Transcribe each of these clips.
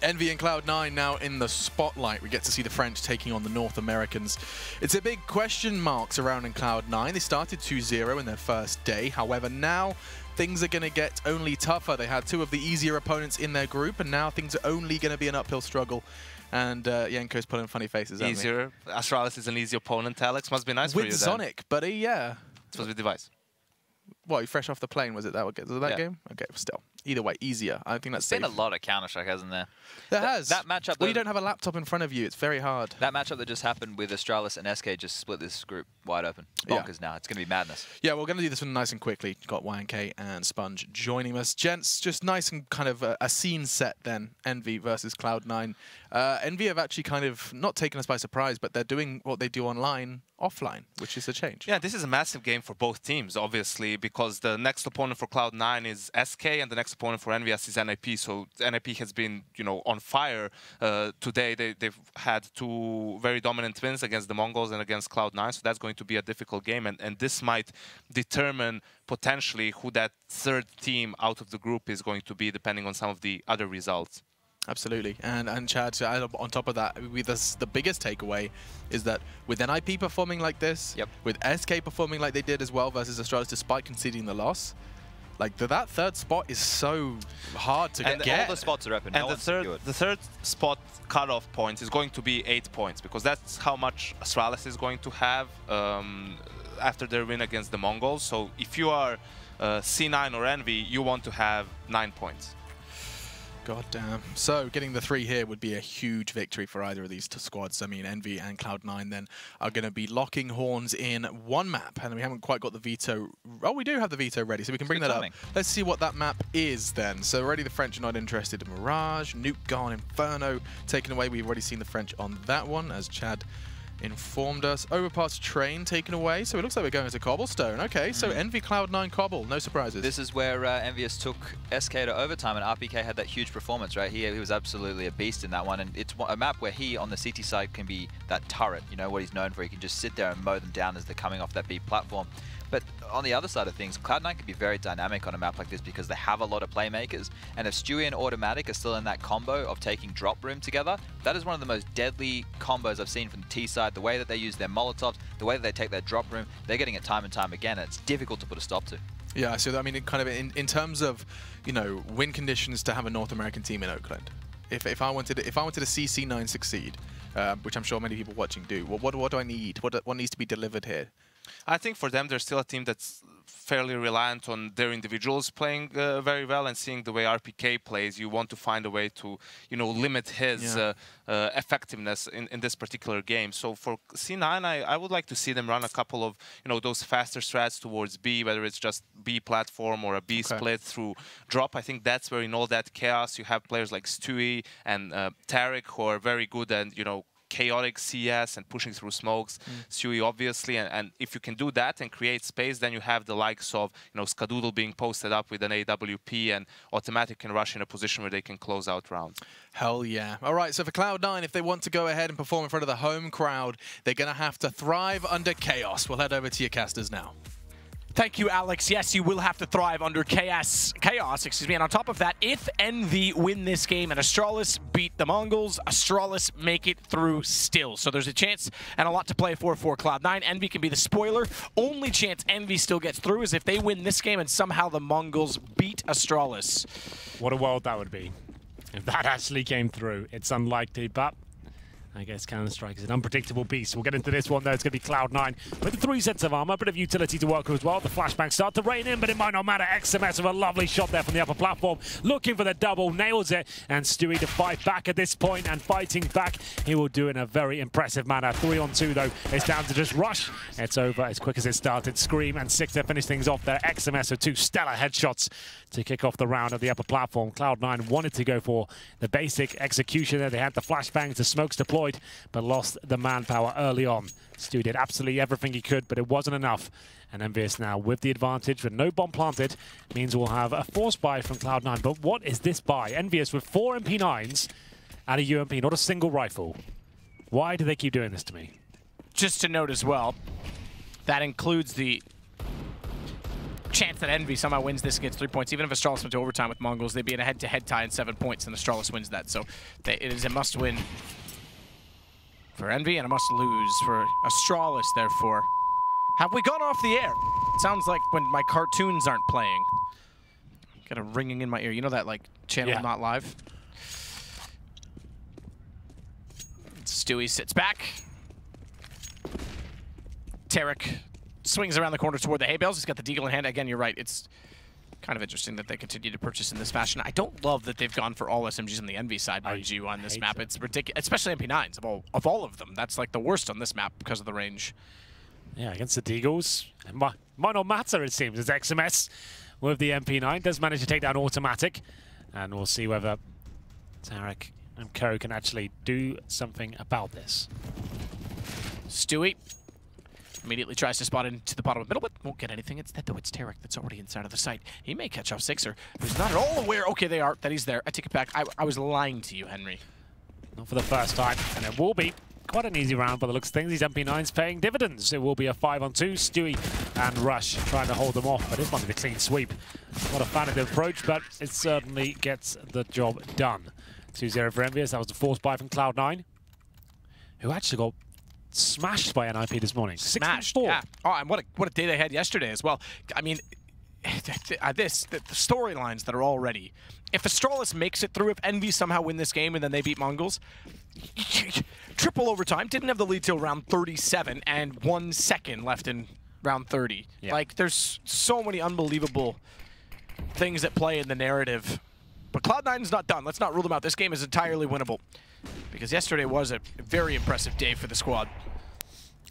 EnVy and Cloud9 now in the spotlight. We get to see the French taking on the North Americans. It's a big question mark surrounding Cloud9. They started 2-0 in their first day. However, now things are going to get only tougher. They had two of the easier opponents in their group, and now things are only going to be an uphill struggle. And Yenko's putting funny faces at me. Easier. Astralis is an easy opponent, Alex. Must be nice for you With then. Zonic, buddy, yeah. It's supposed to be Device. What, you fresh off the plane, was it that game? Okay, still. Either way, easier. I think that's There's been a lot of Counter-Strike, hasn't there? There has. That matchup... Well, you don't have a laptop in front of you. It's very hard. That matchup that just happened with Astralis and SK just split this group wide open. Bonkers now. It's going to be madness. Yeah, we're going to do this one nice and quickly. Got YNK and Sponge joining us. Gents, just nice and kind of a scene set then. EnVy versus Cloud9. EnVy have actually kind of not taken us by surprise, but they're doing what they do online, offline, which is a change. Yeah, this is a massive game for both teams, obviously, because the next opponent for Cloud9 is SK, and the next opponent for EnVyUs is NIP. So NIP has been, you know, on fire today. They've had two very dominant wins against the Mongols and against Cloud9, so that's going to be a difficult game, and this might determine potentially who that third team out of the group is going to be, depending on some of the other results. Absolutely, and Chad, on top of that, the biggest takeaway is that with NIP performing like this, with SK performing like they did as well versus Astralis, despite conceding the loss, like that third spot is so hard to get. All the spots are open. And the third spot cutoff point is going to be 8 points, because that's how much Astralis is going to have after their win against the Mongols. So if you are C9 or EnVy, you want to have 9 points. God damn. So getting the 3 here would be a huge victory for either of these two squads. I mean, EnVy and Cloud9 then are going to be locking horns in one map, and we haven't quite got the veto. Oh, we do have the veto ready, so we can bring that up. Let's see what that map is then. So already the French are not interested in Mirage, Nuke gone, Inferno taken away. We've already seen the French on that one, as Chad informed us. Overpass train taken away, so it looks like we're going to Cobblestone. Okay, so EnVy Cloud9 Cobble, no surprises. This is where EnVyUs took SK to overtime, and RPK had that huge performance, right? He was absolutely a beast in that one, and it's a map where he, on the CT side, can be that turret, you know, what he's known for. He can just sit there and mow them down as they're coming off that B platform. But on the other side of things, Cloud9 can be very dynamic on a map like this because they have a lot of playmakers. And if Stewie and Automatic are still in that combo of taking drop room together, that is one of the most deadly combos I've seen from the T side. The way that they use their Molotovs, the way that they take their drop room, they're getting it time and time again, and it's difficult to put a stop to. Yeah, so I mean, in terms of, you know, win conditions to have a North American team in Oakland, if I wanted to see C9 succeed, which I'm sure many people watching do, well, what do I need? What needs to be delivered here? I think for them, they're still a team that's fairly reliant on their individuals playing very well, and seeing the way RPK plays, you want to find a way to, you know, limit his effectiveness in this particular game. So for C9, I would like to see them run a couple of, you know, those faster strats towards B, whether it's just B platform or a B split through drop. I think that's where, in all that chaos, you have players like Stewie and Tarek, who are very good and, you know, chaotic CS and pushing through smokes. Stewie, obviously, and if you can do that and create space, then you have the likes of, you know, Skadoodle being posted up with an AWP, and Automatic can rush in a position where they can close out rounds. Hell yeah. All right, so for Cloud9, if they want to go ahead and perform in front of the home crowd, they're going to have to thrive under chaos. We'll head over to your casters now. Thank you, Alex. Yes, you will have to thrive under chaos, excuse me. And on top of that, if EnVy win this game and Astralis beat the Mongols, Astralis make it through still. So there's a chance and a lot to play for Cloud9. EnVy can be the spoiler. Only chance EnVy still gets through is if they win this game and somehow the Mongols beat Astralis. What a world that would be if that actually came through. It's unlikely, but I guess Counter-Strike is an unpredictable beast. We'll get into this one, though. It's going to be Cloud9 with the 3 sets of armor, a bit of utility to work with as well. The flashbangs start to rain in, but it might not matter. XMS with a lovely shot there from the upper platform, looking for the double, nails it, and Stewie to fight back at this point, and fighting back, he will do in a very impressive manner. 3 on 2, though. It's down to just rush. It's over as quick as it started. Scream and Six to finish things off there. XMS with 2 stellar headshots to kick off the round at the upper platform. Cloud9 wanted to go for the basic execution there. They had the flashbangs, the smokes deployed, but lost the manpower early on. Stu did absolutely everything he could, but it wasn't enough. And EnVyUs now with the advantage, with no bomb planted, means we'll have a force buy from Cloud9. But what is this buy? EnVyUs with 4 MP9s and a UMP, not a single rifle. Why do they keep doing this to me? Just to note as well, that includes the chance that Envy somehow wins this and gets 3 points. Even if Astralis went to overtime with Mongols, they'd be in a head-to-head tie in 7 points, and Astralis wins that. So it is a must-win for Envy and a must-lose for Astralis, therefore. Have we gone off the air? It sounds like when my cartoons aren't playing. Got a ringing in my ear. You know that, like, channel not live? Stewie sits back. Tarek swings around the corner toward the hay bales. He's got the deagle in hand. Again, you're right. It's kind of interesting that they continue to purchase in this fashion. I don't love that they've gone for all SMGs on the Envy side, mind you, on this map. It's ridiculous, especially MP9s of all of them. That's like the worst on this map because of the range. Yeah, against the Deagles. It might not matter, it seems, as XMS with the MP9 does manage to take down Automatic. And we'll see whether Tarek and Co can actually do something about this. Stewie immediately tries to spot into the bottom of the middle, but won't get anything. Instead, though, it's Tarek that's already inside of the site. He may catch off Sixer, who's not at all aware. Okay, they are. That he's there. I take it back. I was lying to you, Henry. Not for the first time, and it will be quite an easy round by the looks of things. These MP9s paying dividends. It will be a 5-on-2. Stewie and Rush trying to hold them off, but this might be the clean sweep. Not a fan of the approach, but it certainly gets the job done. 2-0 for EnVyUs. That was the force buy from Cloud9, who actually got smashed by NIP this morning. Smashed, 6-4. yeah. Oh, and what a day they had yesterday as well. I mean, the storylines that are already. If Astralis makes it through, if Envy somehow win this game and then they beat Mongols, triple overtime, didn't have the lead till round 37 and 1 second left in round 30. Yeah. Like, there's so many unbelievable things at play in the narrative. But Cloud9's not done. Let's not rule them out. This game is entirely winnable. Because yesterday was a very impressive day for the squad.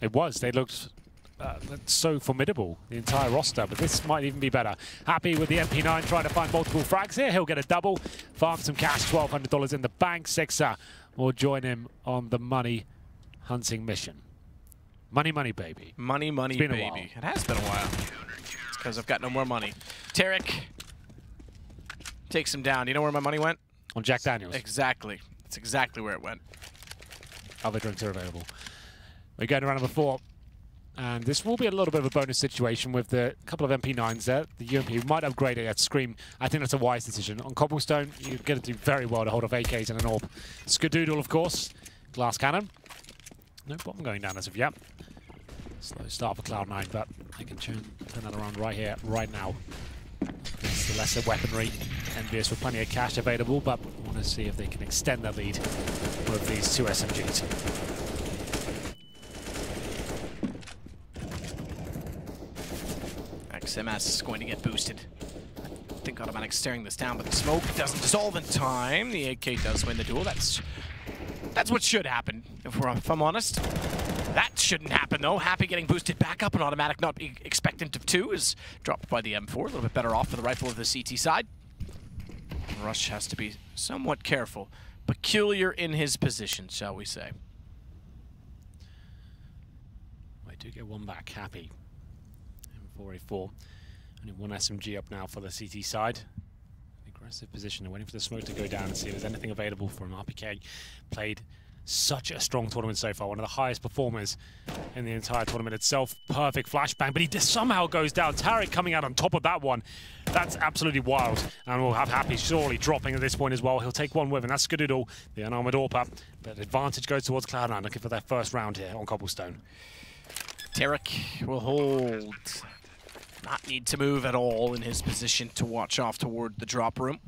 It was. They looked so formidable, the entire roster, but this might even be better. Happy with the MP9 trying to find multiple frags here. He'll get a double, farm some cash, $1,200 in the bank. Sixer will join him on the money hunting mission. Money, money, baby. Money, money, baby. It has been a while. It's because I've got no more money. Tarek takes him down. You know where my money went? On Jack Daniels. Exactly. That's exactly where it went. Other drinks are available. We're going to round number 4. And this will be a little bit of a bonus situation with the couple of MP9s there. The UMP might upgrade it at Scream. I think that's a wise decision. On Cobblestone, you're going to do very well to hold off AKs and an AWP. Skadoodle, of course. Glass cannon. No bomb going down as of yet. Slow start for Cloud9, but I can turn that around right here, right now. It's the lesser weaponry. EnVyUs with plenty of cash available, but I want to see if they can extend their lead with these 2 SMGs. XMS is going to get boosted. I think Automatic's staring this down, but the smoke doesn't dissolve in time. The AK does win the duel. That's what should happen, if I'm honest. That shouldn't happen, though. Happy getting boosted back up, and Automatic not being expectant of 2 is dropped by the M4. A little bit better off for the rifle of the CT side. Rush has to be somewhat careful. Peculiar in his position, shall we say. I do get one back. Happy. M4A4. Only one SMG up now for the CT side. Aggressive position. They're waiting for the smoke to go down and see if there's anything available from RPK. Played such a strong tournament so far. One of the highest performers in the entire tournament itself. Perfect flashbang, but he just somehow goes down. Tarek coming out on top of that one. That's absolutely wild. And we'll have Happy surely dropping at this point as well. He'll take one with him. That's Skadoodle, the unarmored AWP. But advantage goes towards Cloud9, looking for their first round here on Cobblestone. Tarek will hold. Not need to move at all in his position to watch off toward the drop room.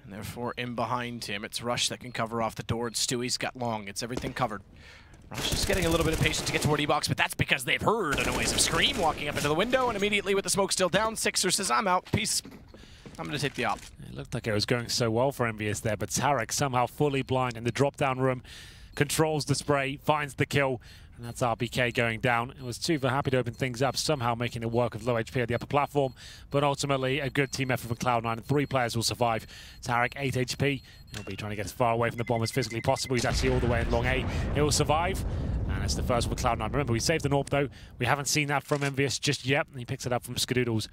And therefore, in behind him, it's Rush that can cover off the door, and Stewie's got long. It's everything covered. Rush is getting a little bit impatient to get toward E-Box, but that's because they've heard a noise of Scream walking up into the window, and immediately with the smoke still down, Sixer says, I'm out, peace. I'm going to take the op. It looked like it was going so well for EnVyUs there, but Tarek somehow fully blind in the drop-down room, controls the spray, finds the kill, and that's RPK going down. It was 2 for Happy to open things up, somehow making it work with low HP at the upper platform, but ultimately a good team effort from Cloud9, and 3 players will survive. Tarek, 8 HP. He'll be trying to get as far away from the bomb as physically possible. He's actually all the way in long A. He'll survive, and it's the first one for Cloud9. Remember, we saved the AWP though. We haven't seen that from EnVyUs just yet, and he picks it up from Skadoodle's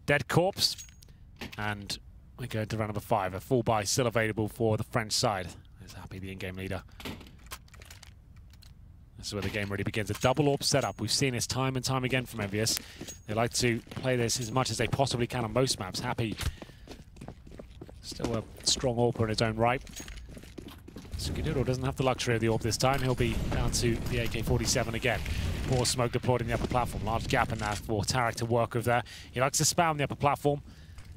dead corpse. And we go to round number 5. A full buy still available for the French side. There's Happy, the in-game leader. This is where the game really begins. A double AWP setup. We've seen this time and time again from EnVyUs. They like to play this as much as they possibly can on most maps. Happy, still a strong AWPer in his own right. Cbble doesn't have the luxury of the AWP this time. He'll be down to the AK-47 again. Poor smoke deployed in the upper platform. Large gap in that for Tarek to work with there. He likes to spam the upper platform.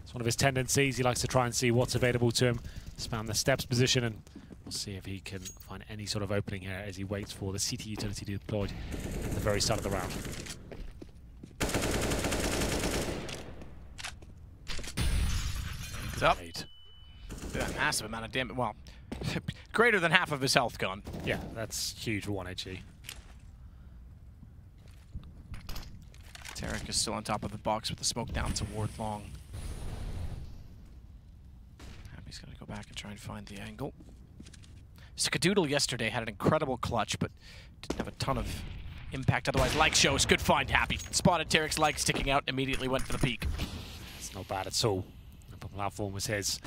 It's one of his tendencies. He likes to try and see what's available to him. Spam the steps position, and we'll see if he can find any sort of opening here as he waits for the CT utility to be deployed at the very start of the round. He's up. A massive amount of damage. Well, greater than half of his health gone. Yeah, that's huge for 1HE. Tarek is still on top of the box with the smoke down toward long. He's going to go back and try and find the angle. Cbble yesterday had an incredible clutch, but didn't have a ton of impact otherwise. Like shows, good find, Happy. Spotted Tarek's leg sticking out, immediately went for the peak. It's not bad at all. The platform was his.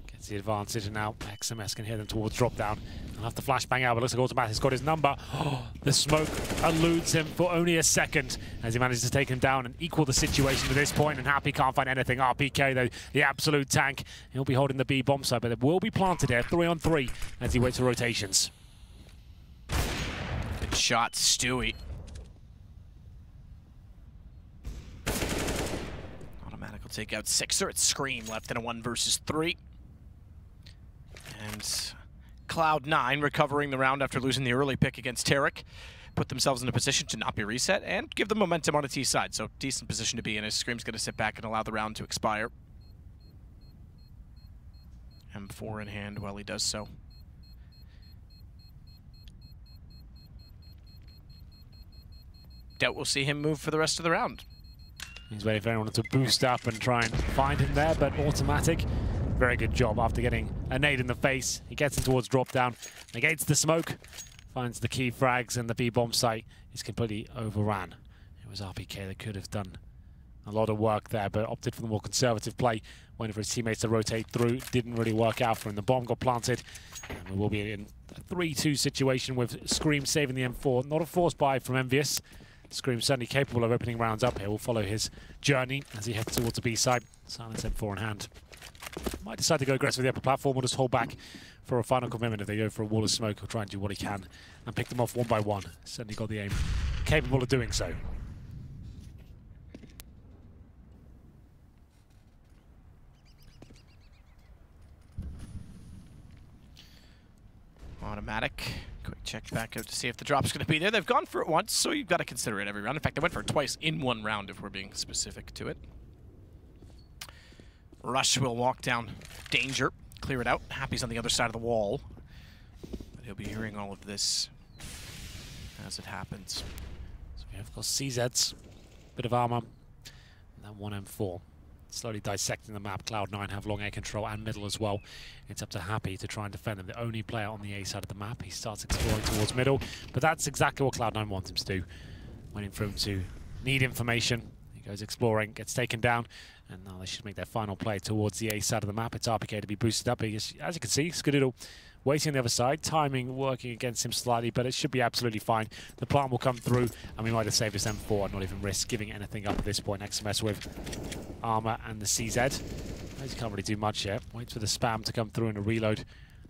Gets the advantage, and now XMS can hear them towards drop down. He'll have to flashbang out, but looks like Automatic's got his number. Oh, the smoke eludes him for only a second as he manages to take him down and equal the situation to this point, and Happy can't find anything. RPK, though, the absolute tank. He'll be holding the B bomb site, but it will be planted here, 3-on-3, as he waits for rotations. Good shot, Stewie. Automatic will take out Sixer. It's Scream left in a 1 versus 3. And Cloud9 recovering the round after losing the early pick against Tarek. Put themselves in a position to not be reset and give them momentum on a T side. So decent position to be in as Scream's going to sit back and allow the round to expire. M4 in hand while he does so. Doubt we'll see him move for the rest of the round. He's waiting for anyone to boost up and try and find him there, but Automatic, very good job after getting a nade in the face. He gets him towards drop down, negates the smoke, finds the key frags, and the B bomb site is completely overran. It was RPK that could have done a lot of work there, but opted for the more conservative play, waiting for his teammates to rotate through. Didn't really work out for him. The bomb got planted, and we will be in a 3-2 situation with Scream saving the M4. Not a forced buy from EnVyUs. Scream certainly capable of opening rounds up here. We'll follow his journey as he heads towards the B side. Silence M4 in hand. Might decide to go aggressive with the upper platform or just hold back for a final commitment. If they go for a wall of smoke, he'll try and do what he can and pick them off one by one. Certainly got the aim capable of doing so. Automatic. Quick check back out to see if the drop's going to be there. They've gone for it once, so you've got to consider it every round. In fact, they went for it twice in one round, if we're being specific to it. Rush will walk down Danger, clear it out. Happy's on the other side of the wall. But he'll be hearing all of this as it happens. So we have, of course, CZ's, bit of armor, and then 1M4. Slowly dissecting the map. Cloud9 have long air control and middle as well. It's up to Happy to try and defend him. The only player on the A side of the map. He starts exploring towards middle, but that's exactly what Cloud9 wants him to do. Waiting for him to need information. He goes exploring, gets taken down, and now they should make their final play towards the A side of the map. It's RPK to be boosted up. As you can see, Cbble waiting on the other side, timing working against him slightly, but it should be absolutely fine. The plant will come through, and we might have saved this M4 and not even risk giving anything up at this point. XMS with armor and the CZ. He can't really do much yet. Waits for the spam to come through and a reload to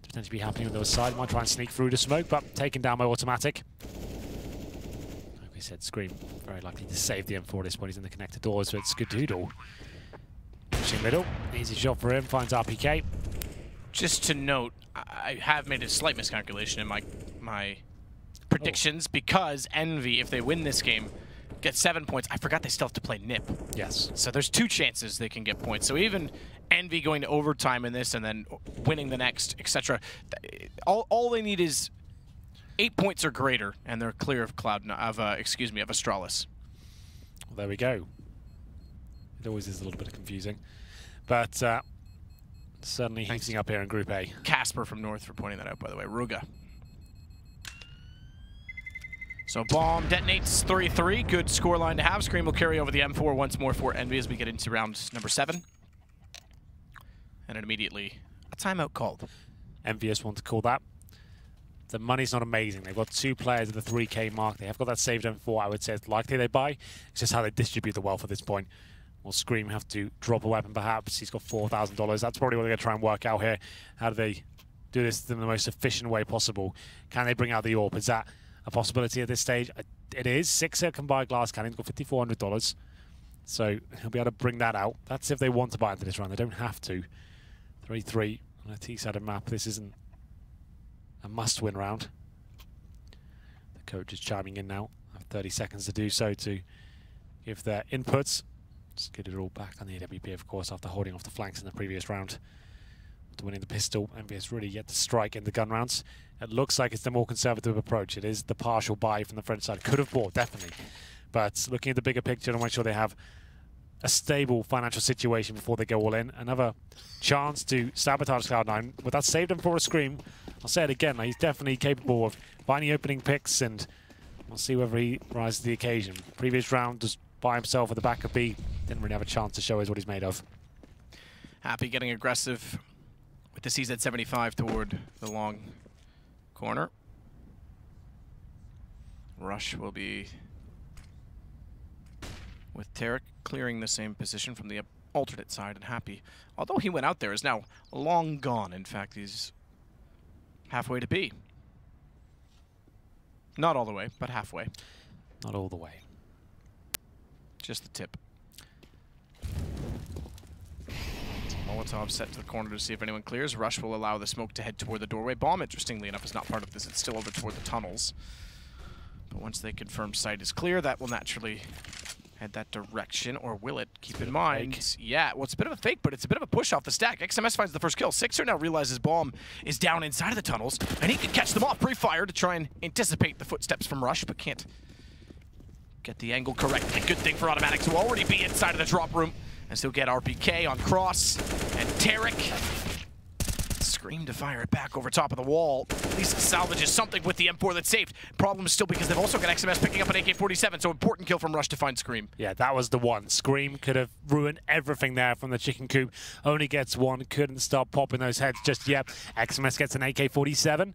potentially be happening on the other side. Might try and sneak through the smoke, but taken down by Automatic. Like we said, Scream very likely to save the M4 at this point. He's in the connected doors, so it's Cbble. Pushing middle, easy shot for him, finds RPK. Just to note, I have made a slight miscalculation in my predictions because Envy, if they win this game, get 7 points. I forgot they still have to play NIP. Yes. So there's 2 chances they can get points. So even Envy going to overtime in this and then winning the next, etc. All they need is 8 points or greater, and they're clear of Astralis. Well, there we go. It always is a little bit confusing, but certainly heating up here in Group A. Casper from North for pointing that out, by the way. Ruga. So bomb detonates 3-3. Good scoreline to have. Scream will carry over the M4 once more for Envy as we get into round number 7. And then immediately a timeout called. EnVyUs want to call that. the money's not amazing. They've got 2 players at the 3K mark. They have got that saved on 4. I would say it's likely they buy. It's just how they distribute the wealth at this point. Will Scream have to drop a weapon perhaps? He's got $4,000. That's probably what they're going to try and work out here. How do they do this in the most efficient way possible? Can they bring out the AWP? Is that a possibility at this stage? It is. Sixer can buy glass cannon. He's got $5,400. So he'll be able to bring that out. That's if they want to buy into this round. They don't have to. 3-3 on a T-sided map. This isn't a must-win round. The coach is chiming in now. I have 30 seconds to do so to give their inputs. Just get it all back on the AWP, of course, after holding off the flanks in the previous round. After winning the pistol, EnVyUs really yet to strike in the gun rounds. It looks like it's the more conservative approach. It is the partial buy from the French side. Could have bought, definitely. But looking at the bigger picture and make sure they have a stable financial situation before they go all in. Another chance to sabotage Cloud9. But that saved him for a scream. I'll say it again, he's definitely capable of finding opening picks, and we'll see whether he rises to the occasion. Previous round, just by himself at the back of B, didn't really have a chance to show us what he's made of. Happy getting aggressive with the CZ75 toward the long corner. Rush will be with Tarek clearing the same position from the alternate side, and Happy, although he went out there, is now long gone. In fact, he's halfway to B. Not all the way, but halfway. Not all the way. Just the tip. Molotov set to the corner to see if anyone clears. Rush will allow the smoke to head toward the doorway. Bomb, interestingly enough, is not part of this. It's still over toward the tunnels. But once they confirm site is clear, that will naturally head that direction, or will it? Keep in mind, fake. Yeah, well, it's a bit of a fake, but it's a bit of a push off the stack. XMS finds the first kill. Sixer now realizes Bomb is down inside of the tunnels, and he can catch them off pre-fire to try and anticipate the footsteps from Rush, but can't get the angle correctly. Good thing for Automatic to already be inside of the drop room, and still get RPK on Cross, and Tarek Scream to fire it back over top of the wall. At least salvages something with the M4 that's saved. Problem is still because they've also got XMS picking up an AK-47, so important kill from Rush to find Scream. Yeah, that was the one. Scream could have ruined everything there from the chicken coop. Only gets one, couldn't start popping those heads just yet. XMS gets an AK-47.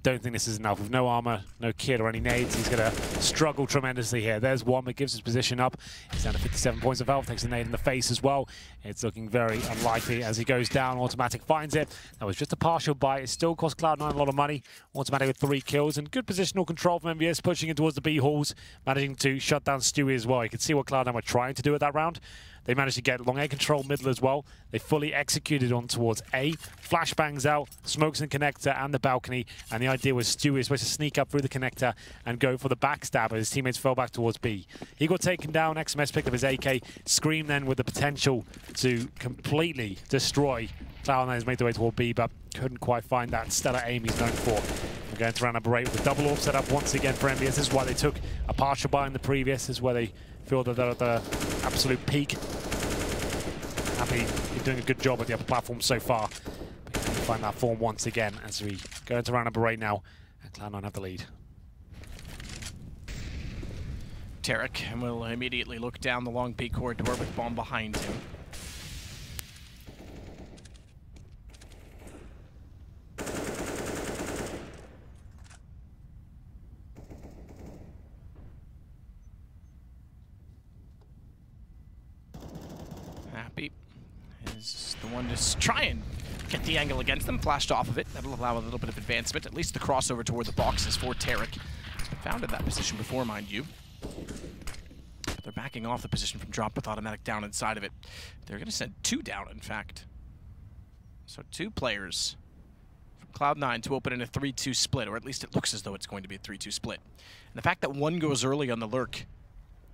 Don't think this is enough. With no armor, no kit or any nades, he's going to struggle tremendously here. There's one that gives his position up. He's down to 57 points of health, takes a nade in the face as well. It's looking very unlikely as he goes down. Automatic finds it. That was just a partial buy. It still cost Cloud9 a lot of money. Automatic with 3 kills and good positional control from EnVyUs, pushing in towards the B halls, managing to shut down Stewie as well. You can see what Cloud9 were trying to do at that round. They managed to get long A control middle as well. They fully executed on towards A. Flashbangs out, smokes in connector and the balcony. And the idea was Stewie was supposed to sneak up through the connector and go for the backstab as his teammates fell back towards B. He got taken down. XMS picked up his AK. Scream then with the potential to completely destroy Cloud9 has made their way toward B, but couldn't quite find that stellar aim he's known for. We're going to round number 8 with the double AWP set up once again for EnVyUs. This is why they took a partial buy in the previous. This is where they feel that they're at the absolute peak. Happy, you're doing a good job at the upper platform so far. But you can find that form once again as we go into round number 8 now, and Cloud9 have the lead. Tarek will immediately look down the long B corridor with Bomb behind him. Happy is the one to try and get the angle against them. Flashed off of it. That'll allow a little bit of advancement. At least the crossover toward the boxes for Tarek. Found in that position before, mind you. But they're backing off the position from drop with Automatic down inside of it. They're going to send 2 down, in fact. So 2 players from Cloud9 to open in a 3-2 split, or at least it looks as though it's going to be a 3-2 split. And the fact that one goes early on the lurk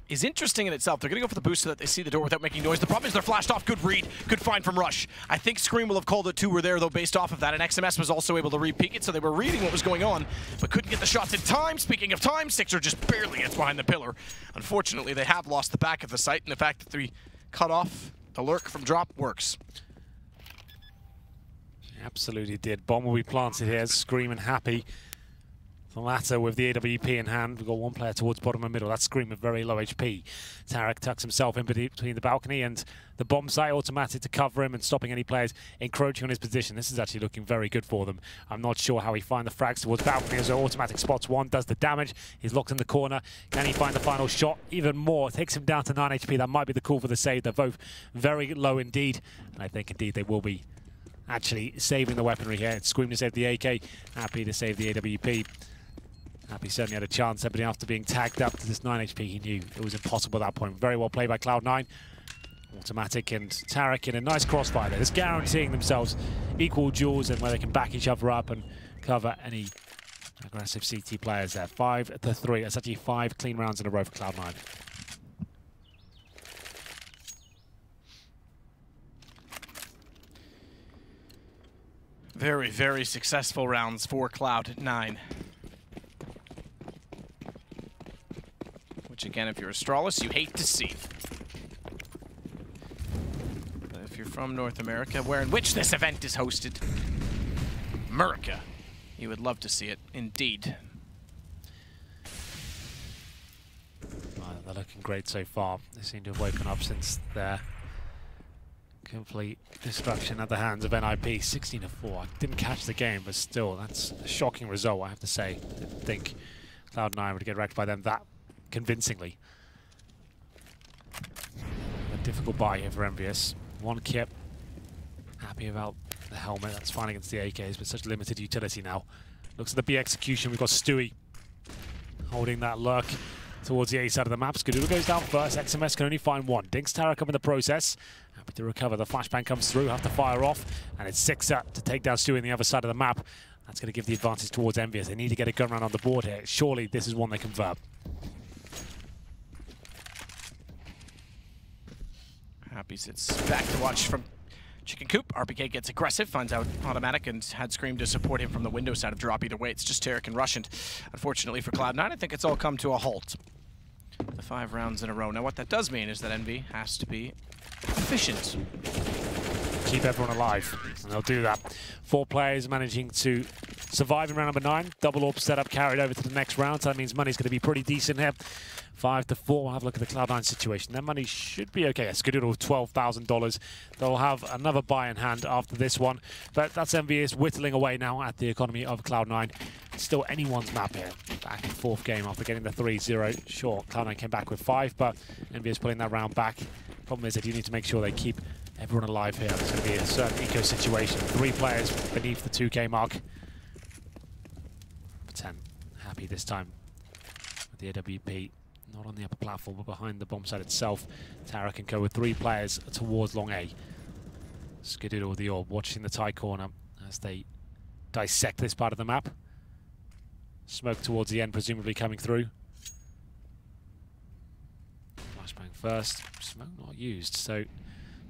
is interesting in itself. They're going to go for the boost so that they see the door without making noise. The problem is they're flashed off. Good read. Good find from Rush. I think Scream will have called it 2 were there, though, based off of that. And XMS was also able to re-peek it, so they were reading what was going on, but couldn't get the shots in time. Speaking of time, Sixer just barely gets behind the pillar. Unfortunately, they have lost the back of the site, and the fact that they cut off the lurk from drop works. Absolutely did. Bomb will be planted here. Scream and Happy The latter with the AWP in hand. We've got one player towards bottom and middle. That's Scream with very low HP. Tarek tucks himself in between the balcony and the bomb site automatic to cover him and stopping any players encroaching on his position. This is actually looking very good for them. I'm not sure how he finds the frags towards balcony as automatic spots one, does the damage. He's locked in the corner. Can he find the final shot? Even more. Takes him down to 9 HP. That might be the call for the save. They're both very low indeed. And I think indeed they will be actually saving the weaponry here. Scream to save the AK. Happy to save the AWP. Happy certainly had a chance, but after being tagged up to this 9 HP, he knew it was impossible at that point. Very well played by Cloud9. Automatic and Tarek in a nice crossfire there. Just guaranteeing themselves equal duels and where they can back each other up and cover any aggressive CT players there. 5-3. That's actually 5 clean rounds in a row for Cloud9. Very, very successful rounds for Cloud9. Which again, if you're Astralis, you hate to see. But if you're from North America, where in which this event is hosted, America, you would love to see it, indeed. They're looking great so far. They seem to have woken up since their complete destruction at the hands of NIP. 16-4. I didn't catch the game, but still, that's a shocking result, I have to say. I didn't think Cloud9 would get wrecked by them that convincingly. A difficult buy here for EnVyUs. One kip. Happy about the helmet. That's fine against the AKs, but such limited utility now. Looks at the B execution. We've got Stewie holding that lurk towards the A side of the map. Skadoola goes down first. XMS can only find one. Dinks Tarek up in the process. Happy to recover. The flashbang comes through. Have to fire off. And it's 6-up to take down Stewie on the other side of the map. That's going to give the advantage towards EnVyUs. They need to get a gun round on the board here. Surely this is one they convert. Happy sits back to watch from Chicken Coop. RPK gets aggressive, finds out automatic, and had Scream to support him from the window side of drop. Either way, it's just Tarek and Russian. Unfortunately for Cloud9, I think it's all come to a halt. The 5 rounds in a row. Now, what that does mean is that Envy has to be efficient. Keep everyone alive, and they'll do that. 4 players managing to survive in round number 9. Double orb setup carried over to the next round, so that means money's going to be pretty decent here. 5-4. We'll have a look at the Cloud9 situation. Their money should be okay. Skadoola $12,000. They'll have another buy in hand after this one, but that's EnVyUs whittling away now at the economy of Cloud9. It's still anyone's map here. Back in 4th game after getting the 3-0. Sure, Cloud9 came back with 5, but EnVyUs pulling that round back. Problem is that you need to make sure they keep everyone alive here. There's going to be a certain eco situation. 3 players beneath the 2K mark. 10. Happy this time with the AWP. Not on the upper platform, but behind the bomb site itself. Tarek can go with 3 players towards long A. Skadoola with the orb, watching the tie corner as they dissect this part of the map. Smoke towards the end, presumably coming through. Flashbang first. Smoke not used, so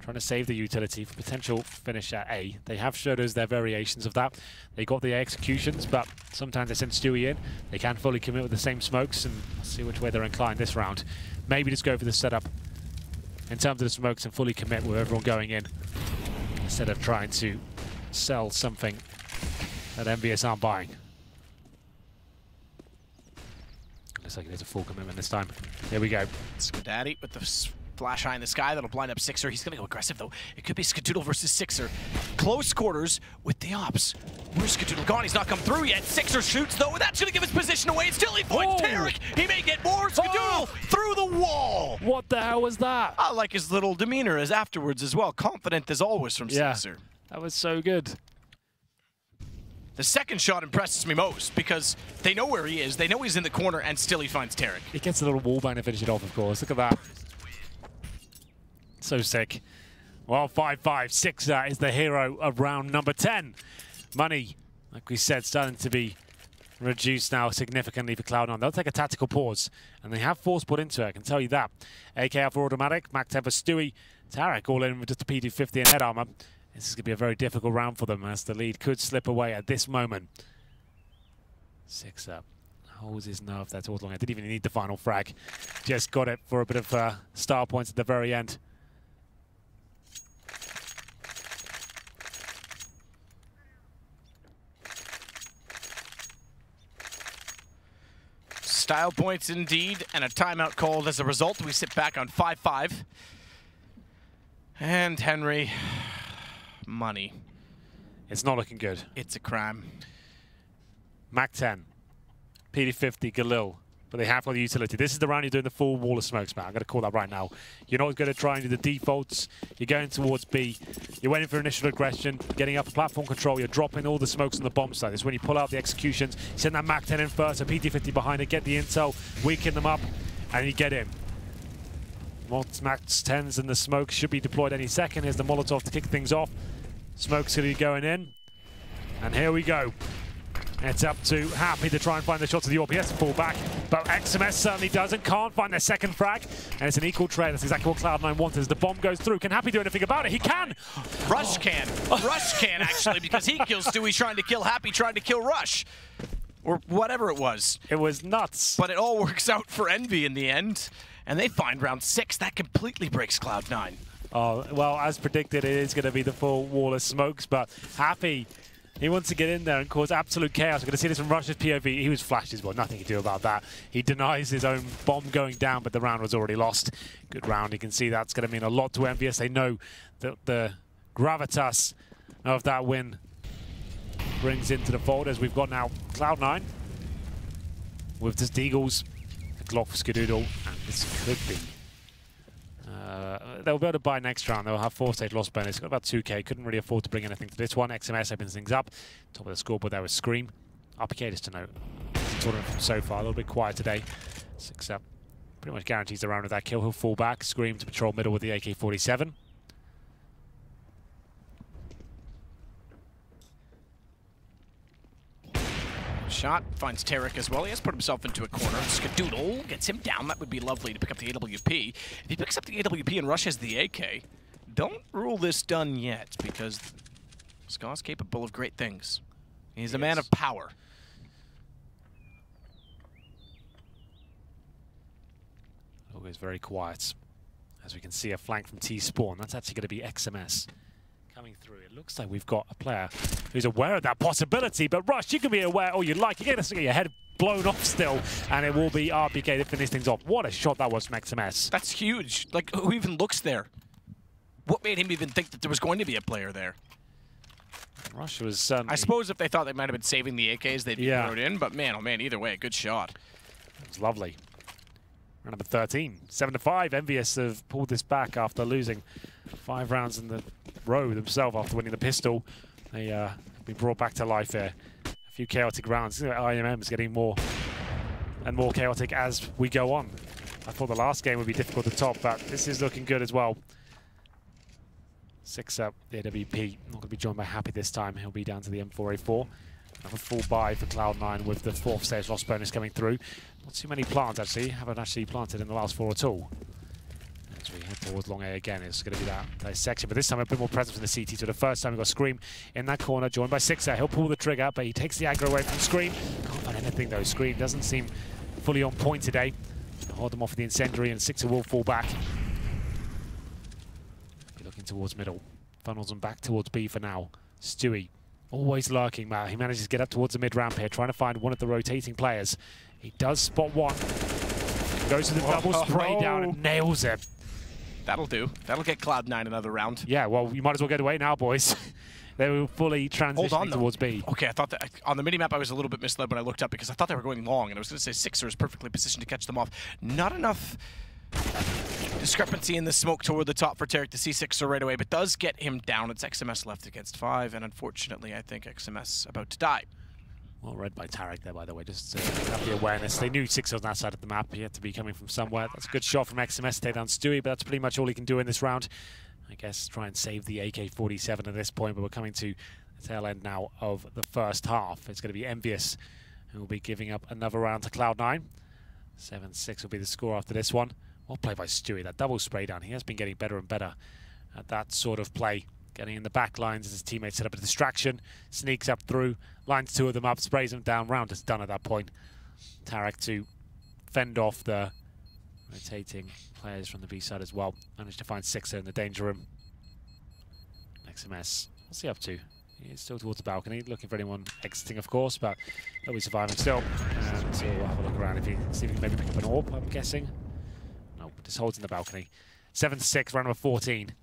trying to save the utility for potential finish at A. They have showed us their variations of that. They got the executions, but sometimes they send Stewie in. They can fully commit with the same smokes, and let's see which way they're inclined this round. Maybe just go for the setup in terms of the smokes and fully commit with everyone going in, instead of trying to sell something that EnVyUs aren't buying. Looks like it is a full commitment this time. Here we go. Skadaddy with the flash eye in the sky. That'll blind up Sixer. He's going to go aggressive, though. It could be Skadoola versus Sixer. Close quarters with the ops. Where's Skadoola gone? He's not come through yet. Sixer shoots, though. That's going to give his position away. Still he points Tarek. He may get more. Skadoola through the wall. What the hell was that? I like his little demeanor as afterwards as well. Confident as always from Sixer. That was so good. The second shot impresses me most because they know where he is. They know he's in the corner, and still he finds Tarek. He gets a little wallbang to finish it off, of course. Look at that. So sick. Well, 5-5. Sixer is the hero of round number 10. Money, like we said, starting to be reduced now significantly for Cloud9. They'll take a tactical pause, and they have force put into it, I can tell you that. AK out for automatic, Mac 10 for Stewie. Tarek all in with just a PD50 and head armor. This is going to be a very difficult round for them, as the lead could slip away at this moment. Sixer holds his nerve there towards long. I didn't even need the final frag. Just got it for a bit of star points at the very end. Style points indeed, and a timeout called as a result. We sit back on 5-5. And Henry, money. It's not looking good. It's a crime. Mac 10, PD50, Galil. But they have got the utility. This is the round you're doing the full wall of smokes, man. I'm going to call that right now. You're not going to try and do the defaults. You're going towards B. You're waiting for initial aggression, getting up for platform control. You're dropping all the smokes on the bomb side. This is when you pull out the executions. You send that Mac 10 in first, a PT50 behind it, get the intel, weaken them up, and you get in. Mac 10s and the smoke should be deployed any second. Here's the Molotov to kick things off. Smoke's going to be going in. And here we go. It's up to Happy to try and find the shots of the RPS to fall back, but XMS certainly doesn't. Can't find their second frag, and it's an equal trade. That's exactly what Cloud9 wanted as the bomb goes through. Can Happy do anything about it? He can! Rush can. Rush can, actually, because he kills Stewie trying to kill Happy, trying to kill Rush. Or whatever it was. It was nuts. But it all works out for Envy in the end, and they find round 6. That completely breaks Cloud9. Oh, well, as predicted, it is going to be the full wall of smokes, but Happy... he wants to get in there and cause absolute chaos. We're going to see this from Rush's POV. He was flashed as well. Nothing to do about that. He denies his own bomb going down, but the round was already lost. Good round. You can see that's going to mean a lot to EnVyUs. They know that the gravitas of that win brings into the fold, as we've got now Cloud9 with the Deagles, the Glock for Skadoodle, and this could be... they'll be able to buy next round. They'll have 4-stage loss bonus. Got about 2k. Couldn't really afford to bring anything to this one. XMS opens things up. Top of the scoreboard there was Scream. RPK just to note. Tournament from so far. A little bit quiet today. 6-up. Pretty much guarantees the round with that kill. He'll fall back. Scream to patrol middle with the AK-47. Shot finds Tarek as well. He has put himself into a corner. Skadoodle gets him down. That would be lovely to pick up the AWP. If he picks up the AWP and rushes the AK, don't rule this done yet, because Ska's capable of great things. He's a man of power. Always very quiet. As we can see, a flank from T-Spawn. That's actually going to be XMS coming through. It looks like we've got a player who's aware of that possibility, but Rush, you can be aware all you like. You're going to get your head blown off still, and it will be RPK to finish things off. What a shot that was from XMS. That's huge. Like, who even looks there? What made him even think that there was going to be a player there? Rush was certainly... I suppose if they thought they might have been saving the AKs, they'd be thrown in, but man, oh man, either way, good shot. It was lovely. Round number 13, 7-5. EnVyUs have pulled this back after losing 5 rounds in the row themselves after winning the pistol. They been brought back to life here. A few chaotic rounds. IEM is getting more and more chaotic as we go on. I thought the last game would be difficult to top, but this is looking good as well. 6-up, the AWP. Not going to be joined by Happy this time. He'll be down to the M4A4. Another full buy for Cloud9 with the 4th stage loss bonus coming through. Not too many plants, actually. Haven't actually planted in the last 4 at all. As we head towards long A again, it's going to be that dissection. But this time a bit more presence from the CT. So the first time we've got Scream in that corner, joined by Sixer. He'll pull the trigger, but he takes the aggro away from Scream. Can't find anything, though. Scream doesn't seem fully on point today. Hold them off with the incendiary, and Sixer will fall back. Be looking towards middle. Funnels them back towards B for now. Stewie. Always lurking, Matt. He manages to get up towards the mid-ramp here, trying to find one of the rotating players. He does spot one. Goes to the double spray down and nails it. That'll do. That'll get Cloud9 another round. Yeah, well, you might as well get away now, boys. They were fully transitioning towards B. Okay, I thought that on the minimap I was a little bit misled when I looked up, because I thought they were going long, and I was going to say Sixer is perfectly positioned to catch them off. Not enough discrepancy in the smoke toward the top for Tarek to see Sixer right away, but does get him down. It's XMS left against 5, and unfortunately, I think XMS about to die. Well read by Tarek there, by the way, just to have the awareness. They knew Sixer was on that side of the map. He had to be coming from somewhere. That's a good shot from XMS to take down Stewie, but that's pretty much all he can do in this round. I guess try and save the AK-47 at this point, but we're coming to the tail end now of the first half. It's going to be EnVyUs who will be giving up another round to Cloud9. 7-6 will be the score after this one. Well played by Stewie, that double spray down. He has been getting better and better at that sort of play. Getting in the back lines as his teammates set up a distraction. Sneaks up through, lines 2 of them up, sprays them down. Round is done at that point. Tarek to fend off the rotating players from the B side as well. Managed to find Sixer in the danger room. XMS, what's he up to? He's still towards the balcony, looking for anyone exiting, of course, but he'll be surviving still. And so we'll have a look around if he see if he can maybe pick up an orb, I'm guessing. No, just holds in the balcony. 7-6, round number 14. In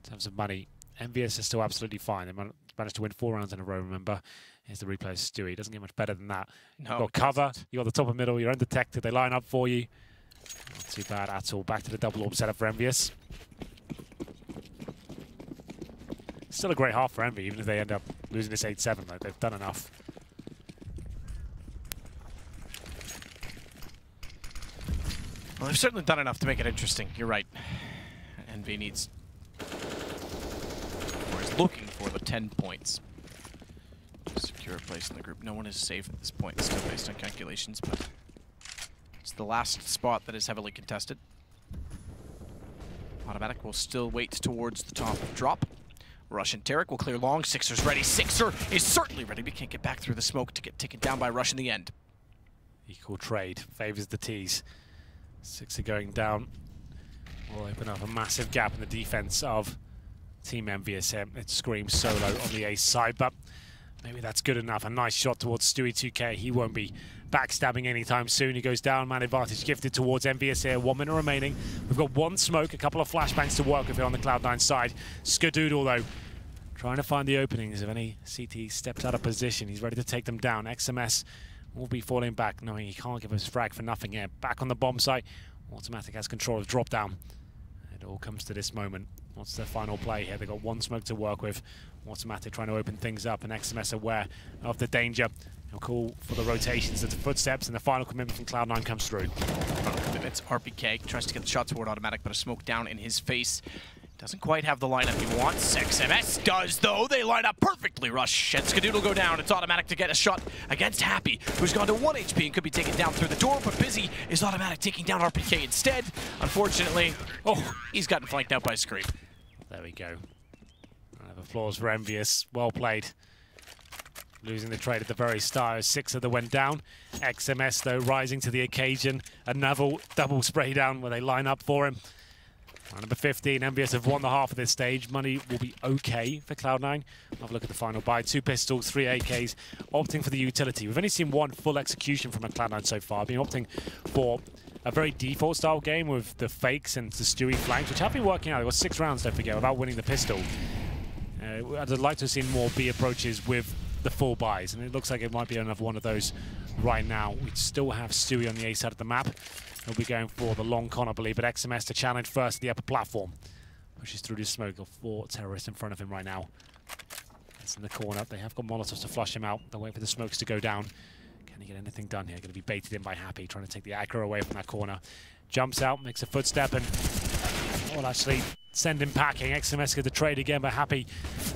terms of money, EnVyUs is still absolutely fine. They managed to win 4 rounds in a row, remember. Here's the replay of Stewie. Doesn't get much better than that. No, You've got cover, you got the top and middle, you're undetected, they line up for you. Not too bad at all. Back to the double orb setup for EnVyUs. Still a great half for Envy, even if they end up losing this 8-7. Like, they've done enough. Well, they've certainly done enough to make it interesting. You're right. Envy needs, or is looking for the 10 points to secure a place in the group. No one is safe at this point, still based on calculations, but it's the last spot that is heavily contested. Automatic will still wait towards the top drop. Rush and Tarek will clear long. Sixer's ready. Sixer is certainly ready, but can't get back through the smoke to get taken down by Rush in the end. Equal trade favors the T's. Sixer going down will open up a massive gap in the defense of Team EnVyUs here. It screams solo on the ace side, but maybe that's good enough. A nice shot towards Stewie 2K. He won't be backstabbing anytime soon. He goes down. Man advantage gifted towards EnVyUs here. 1 minute remaining. We've got 1 smoke, a couple of flashbangs to work with here on the Cloud9 side. Skadoodle, though, trying to find the openings. If any CT steps out of position, he's ready to take them down. XMS will be falling back, knowing he can't give us frag for nothing here. Back on the bomb site. Automatic has control of drop down. It all comes to this moment. What's their final play here? They've got 1 smoke to work with. Automatic trying to open things up, and XMS aware of the danger. He'll call for the rotations, the footsteps, and the final commitment from Cloud9 comes through. Final commitment, RPK tries to get the shot toward Automatic, but a smoke down in his face. Doesn't quite have the lineup he wants. XMS does, though. They line up perfectly. Rush and Skadoodle go down. It's Automatic to get a shot against Happy, who's gone to 1 HP and could be taken down through the door, but Busy is Automatic taking down RPK instead. Unfortunately, he's gotten flanked out by Scream. There we go. Round of applause for EnVyUs. Well played. Losing the trade at the very start. Sixer that went down. XMS, though, rising to the occasion. Another double spray down where they line up for him. Round number 15, EnVyUs have won the half of this stage. Money will be okay for Cloud9. Have a look at the final buy. 2 pistols, 3 AKs, opting for the utility. We've only seen 1 full execution from a Cloud9 so far. Been opting for a very default style game with the fakes and the Stewie flanks, which have been working out. They've got 6 rounds, don't forget, without winning the pistol. I'd like to have seen more B approaches with the full buys, and it looks like it might be another one of those right now. We still have Stewie on the A side of the map. He'll be going for the long con, I believe, but XMS to challenge first at the upper platform. Pushes through the smoke. Got 4 terrorists in front of him right now. It's in the corner. They have got Molotovs to flush him out. They're waiting for the smokes to go down. Can he get anything done here? Going to be baited in by Happy, trying to take the aggro away from that corner. Jumps out, makes a footstep, and will actually send him packing. XMS get the trade again, but Happy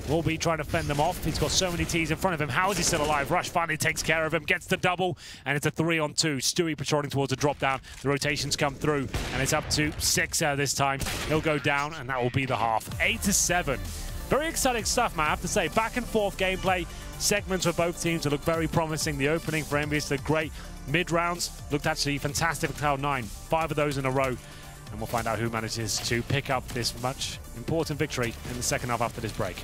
will be trying to fend them off. He's got so many T's in front of him. How is he still alive? Rush finally takes care of him, gets the double, and it's a 3-on-2. Stewie patrolling towards a drop down. The rotations come through, and it's up to 6 this time. He'll go down, and that will be the half. 8-7. Very exciting stuff, man, I have to say. Back and forth gameplay segments for both teams that look very promising. The opening for EnVyUs looked great. Mid-rounds looked actually fantastic for Cloud9. 5 of those in a row. And we'll find out who manages to pick up this much important victory in the second half after this break.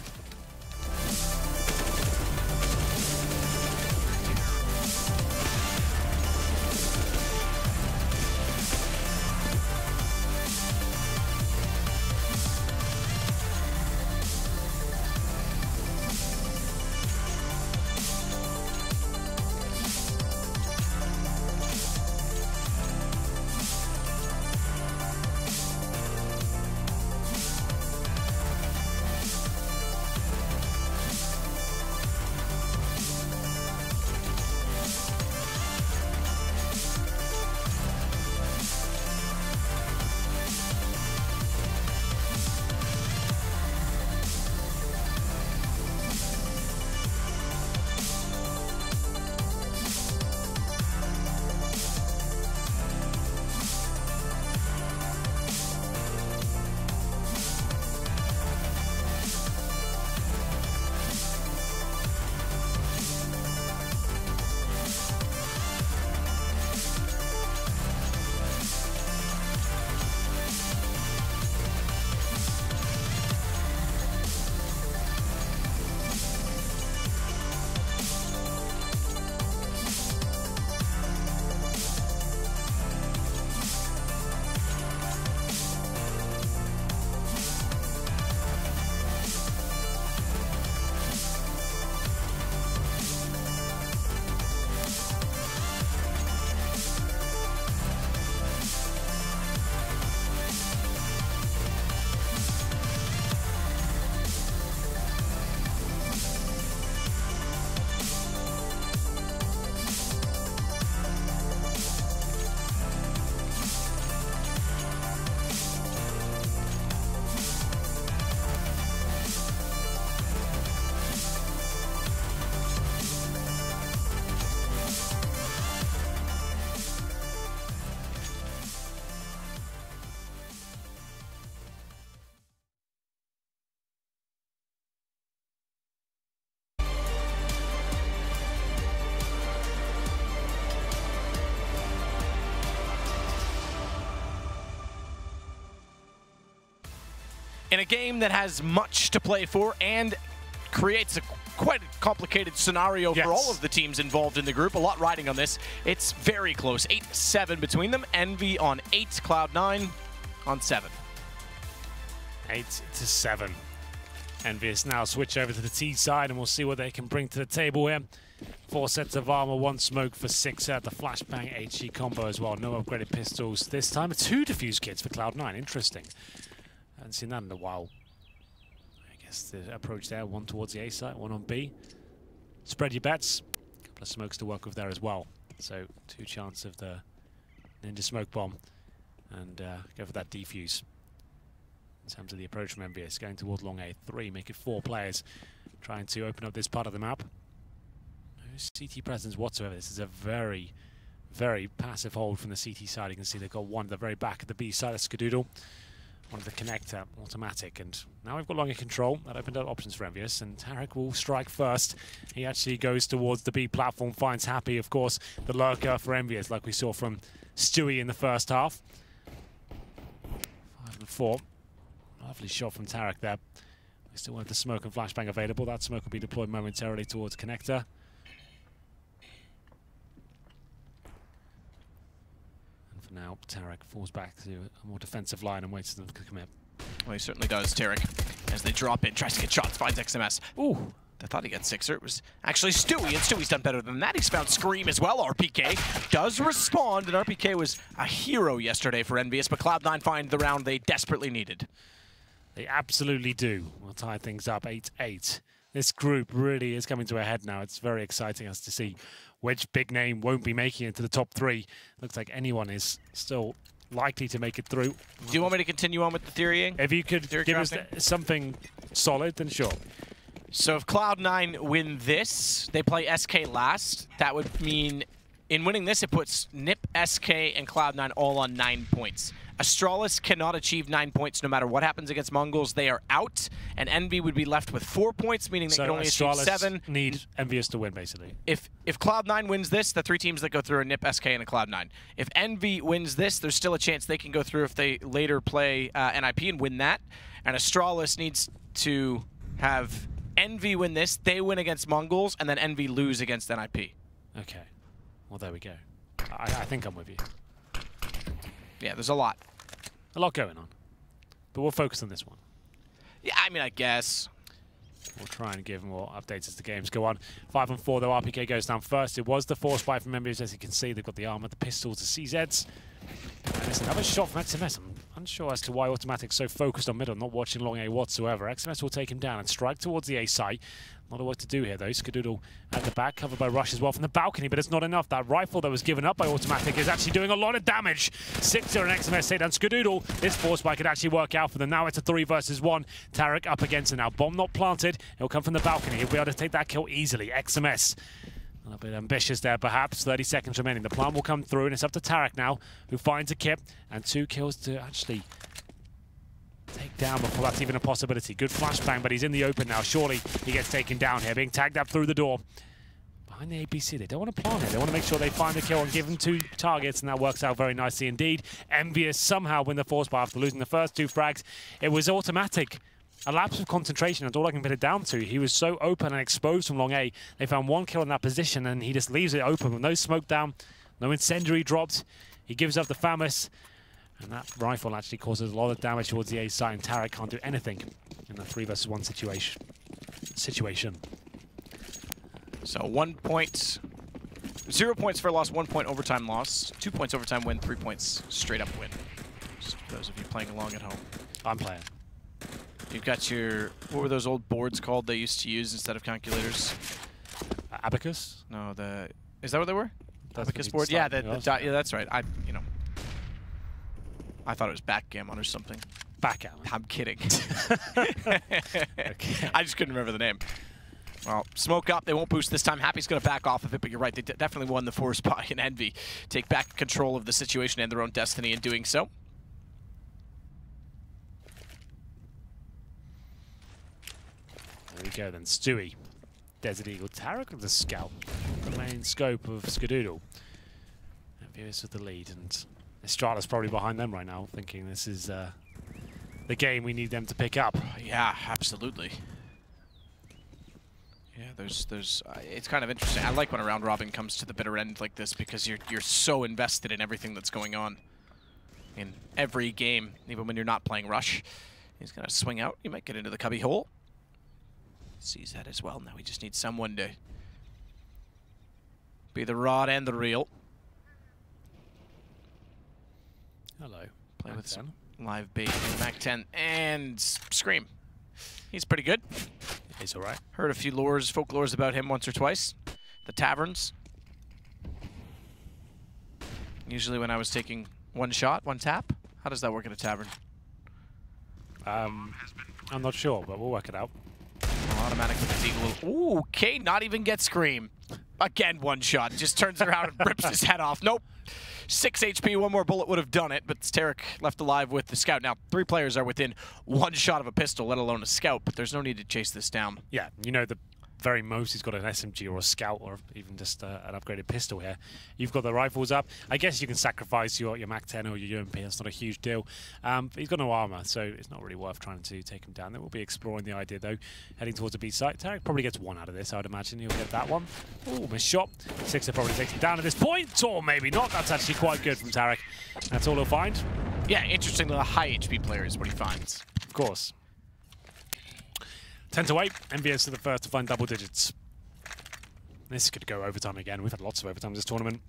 In a game that has much to play for and creates a quite a complicated scenario for all of the teams involved in the group. A lot riding on this. It's very close. 8-7 between them. Envy on 8, Cloud9 on 7. 8-7. EnVyUs now switch over to the T side, and we'll see what they can bring to the table here. 4 sets of armor, 1 smoke for 6 at the flashbang HE combo as well. No upgraded pistols this time. 2 defuse kits for Cloud9. Interesting. Haven't seen that in a while. I guess the approach there, 1 towards the A site, 1 on B. Spread your bets. A couple of smokes to work with there as well. So 2 chance of the Ninja smoke bomb, and go for that defuse. In terms of the approach from EnVyUs, going towards long A3, make it 4 players trying to open up this part of the map. No CT presence whatsoever. This is a very, very passive hold from the CT side. You can see they've got 1 at the very back of the B side of Skedoodle, 1 of the connector, automatic, and now we've got longer control. That opened up options for EnVyUs, and Tarek will strike first. He actually goes towards the B platform, finds Happy, of course, the lurker for EnVyUs, like we saw from Stewie in the first half. 5 and 4. Lovely shot from Tarek there. We still have the smoke and flashbang available. That smoke will be deployed momentarily towards connector. And for now, Tarek falls back to a more defensive line and waits for them to come in. Well, he certainly does, Tarek. As they drop in, tries to get shots, finds XMS. Ooh, I thought he got 6er. It was actually Stewie, and Stewie's done better than that. He's found Scream as well. RPK does respond, and RPK was a hero yesterday for EnVyUs, but Cloud9 find the round they desperately needed. They absolutely do. We'll tie things up 8-8. This group really is coming to a head now. It's very exciting us to see which big name won't be making it to the top 3. Looks like anyone is still likely to make it through. Do you want me to continue on with the theorying? If you could give us something solid, then sure. So if Cloud9 win this, they play SK last. That would mean in winning this, it puts NiP, SK, and Cloud9 all on 9 points. Astralis cannot achieve 9 points no matter what happens against Mongols. They are out, and Envy would be left with 4 points, meaning they can only achieve 7. Need EnVyUs to win, basically. If Cloud9 wins this, the 3 teams that go through are NiP, SK, and a Cloud9. If Envy wins this, there's still a chance they can go through if they later play NIP and win that. And Astralis needs to have Envy win this, they win against Mongols, and then Envy lose against NIP. Okay. Well, there we go. I think I'm with you. Yeah, there's a lot. A lot going on. But we'll focus on this one. Yeah, I mean, I guess. We'll try and give more updates as the games go on. 5 and 4, though. RPK goes down first. It was the force buy from EnVyUs, as you can see. They've got the armor, the pistols, the CZs. And there's another shot from XMS. I'm unsure as to why Automatic's so focused on middle, not watching long A whatsoever. XMS will take him down and strike towards the A site. Not a lot to do here, though. Skedoodle at the back, covered by Rush as well from the balcony, but it's not enough. That rifle that was given up by Automatic is actually doing a lot of damage. 6er and XMS take down Skedoodle. This force buy could actually work out for them. Now it's a 3 versus 1. Tarek up against it now. Bomb not planted. It'll come from the balcony. He'll be able to take that kill easily. XMS. A little bit ambitious there, perhaps. 30 seconds remaining. The plan will come through, and it's up to Tarek now, who finds a kip, and 2 kills to actually take down before that's even a possibility. Good flashbang, but he's in the open now. Surely he gets taken down here, being tagged up through the door. Behind the APC, they don't want to plant it. They want to make sure they find the kill and give them 2 targets, and that works out very nicely indeed. EnVyUs somehow win the force buy after losing the first 2 frags. It was Automatic. A lapse of concentration, that's all I can put it down to. He was so open and exposed from long A. They found 1 kill in that position, and he just leaves it open with no smoke down, no incendiary dropped. He gives up the FAMAS, and that rifle actually causes a lot of damage towards the A site, and Tarek can't do anything in that 3 versus 1 situation. So 1 point, 0 points for loss, 1 point overtime loss, 2 points overtime win, 3 points straight up win. Just for those of you playing along at home. I'm playing. You've got your, what were those old boards called they used to use instead of calculators? Abacus? No, is that what they were? Abacus board? Yeah, yeah, that's right. I thought it was backgammon or something. Backgammon? I'm kidding. Okay. I just couldn't remember the name. Well, smoke up. They won't boost this time. Happy's going to back off of it, but you're right. They definitely won the force buy, and Envy take back control of the situation and their own destiny in doing so. There we go then. Stewie. Desert Eagle. Tarek with the Scout. The main scope of Skedoodle. EnVyUs with the lead, and Estrada's probably behind them right now, thinking this is the game we need them to pick up. Yeah, absolutely. Yeah, there's it's kind of interesting. I like when a round robin comes to the bitter end like this because you're so invested in everything that's going on in every game, even when you're not playing Rush. He's gonna swing out. He might get into the cubby hole. Sees that as well. Now we just need someone to be the rod and the reel. Hello. Play with some live bait in Mac 10 and Scream. He's pretty good. He's all right. Heard a few folklores about him once or twice. The taverns. Usually when I was taking one shot, one tap. How does that work at a tavern? I'm not sure, but we'll work it out. Automatic with his eagle. Ooh, okay, not even get Scream. Again, one shot. Just turns around and rips his head off. Nope. 6 HP, one more bullet would have done it, but Tarek left alive with the scout. Now, 3 players are within 1 shot of a pistol, let alone a scout, but there's no need to chase this down. Yeah, you know, the very most he's got an SMG or a scout or even just an upgraded pistol here. You've got the rifles up. I guess you can sacrifice your Mac 10 or your UMP. That's not a huge deal. But he's got no armor, so it's not really worth trying to take him down. They will be exploring the idea, though, heading towards the B site. Tarek probably gets 1 out of this, I would imagine. He'll get that one. Ooh, missed shot. Sixer probably takes him down at this point, or maybe not. That's actually quite good from Tarek. That's all he'll find. Yeah, interesting. The high HP player is what he finds. Of course. 10-8. EnVyUs are the first to find double digits. This could go overtime again. We've had lots of overtime this tournament.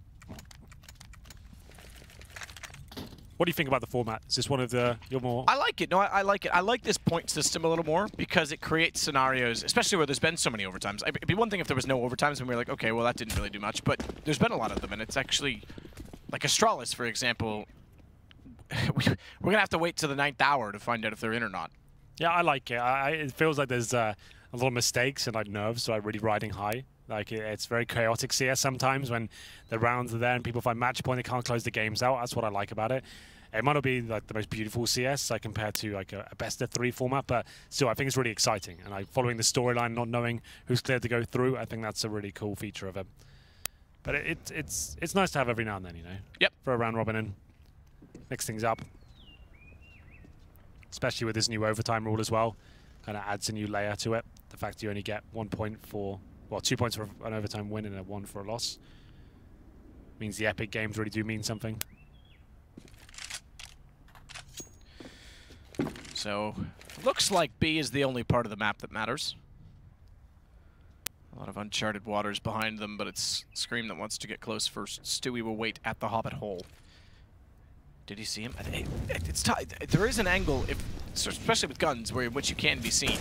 What do you think about the format? Is this one of your more... I like it. No, I like it. I like this point system a little more because it creates scenarios, especially where there's been so many overtimes. It'd be one thing if there was no overtimes and we were like, okay, well, that didn't really do much. But there's been a lot of them, and it's actually... Like Astralis, for example, we're going to have to wait till the 9th hour to find out if they're in or not. Yeah, I like it. It feels like there's a lot of mistakes and like nerves, so I'm really riding high. Like it's very chaotic CS sometimes when the rounds are there and people find match point, they can't close the games out. That's what I like about it. It might not be like the most beautiful CS like compared to like a best of 3 format, but still I think it's really exciting. And like following the storyline, not knowing who's cleared to go through, I think that's a really cool feature of it. But it's nice to have every now and then, you know. Yep. For a round robin and mix things up. Especially with this new overtime rule as well. Kind of adds a new layer to it. The fact you only get 1 point for, well, 2 points for an overtime win and a 1 for a loss. Means the epic games really do mean something. So, looks like B is the only part of the map that matters. A lot of uncharted waters behind them, but it's Scream that wants to get close first. Stewie will wait at the Hobbit hole. Did he see him? There is an angle, especially with guns, which you can be seen.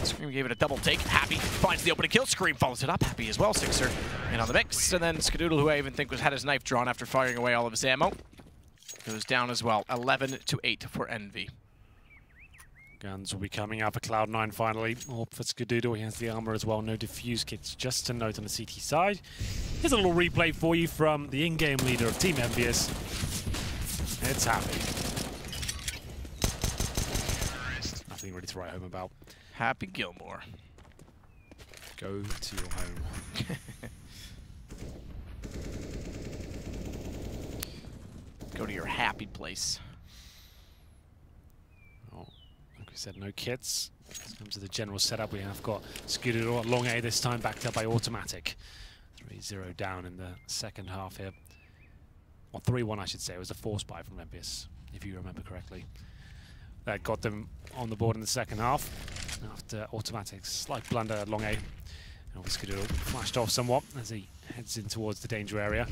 Scream gave it a double take. Happy finds the opening kill. Scream follows it up. Happy as well. Sixer in on the mix. And then Skadoodle, who I even think had his knife drawn after firing away all of his ammo, goes down as well. 11-8 for Envy. Guns will be coming out for Cloud9 finally. Or for Skadoodle, he has the armor as well. No defuse kits, just to note on the CT side. Here's a little replay for you from the in-game leader of Team EnVyUs. It's Happy. Nothing really to write home about. Happy Gilmore. Go to your home. Go to your happy place. Oh, like we said, no kits. In terms of the general setup, we have got Skadoodle at long A this time, backed up by Automatic. 3-0 down in the second half here. Or 3-1, I should say. It was a force buy from EnVyUs, if you remember correctly. That got them on the board in the second half. After Automatic's slight blunder at long A. And Skadoodle flashed off somewhat as he heads in towards the danger area.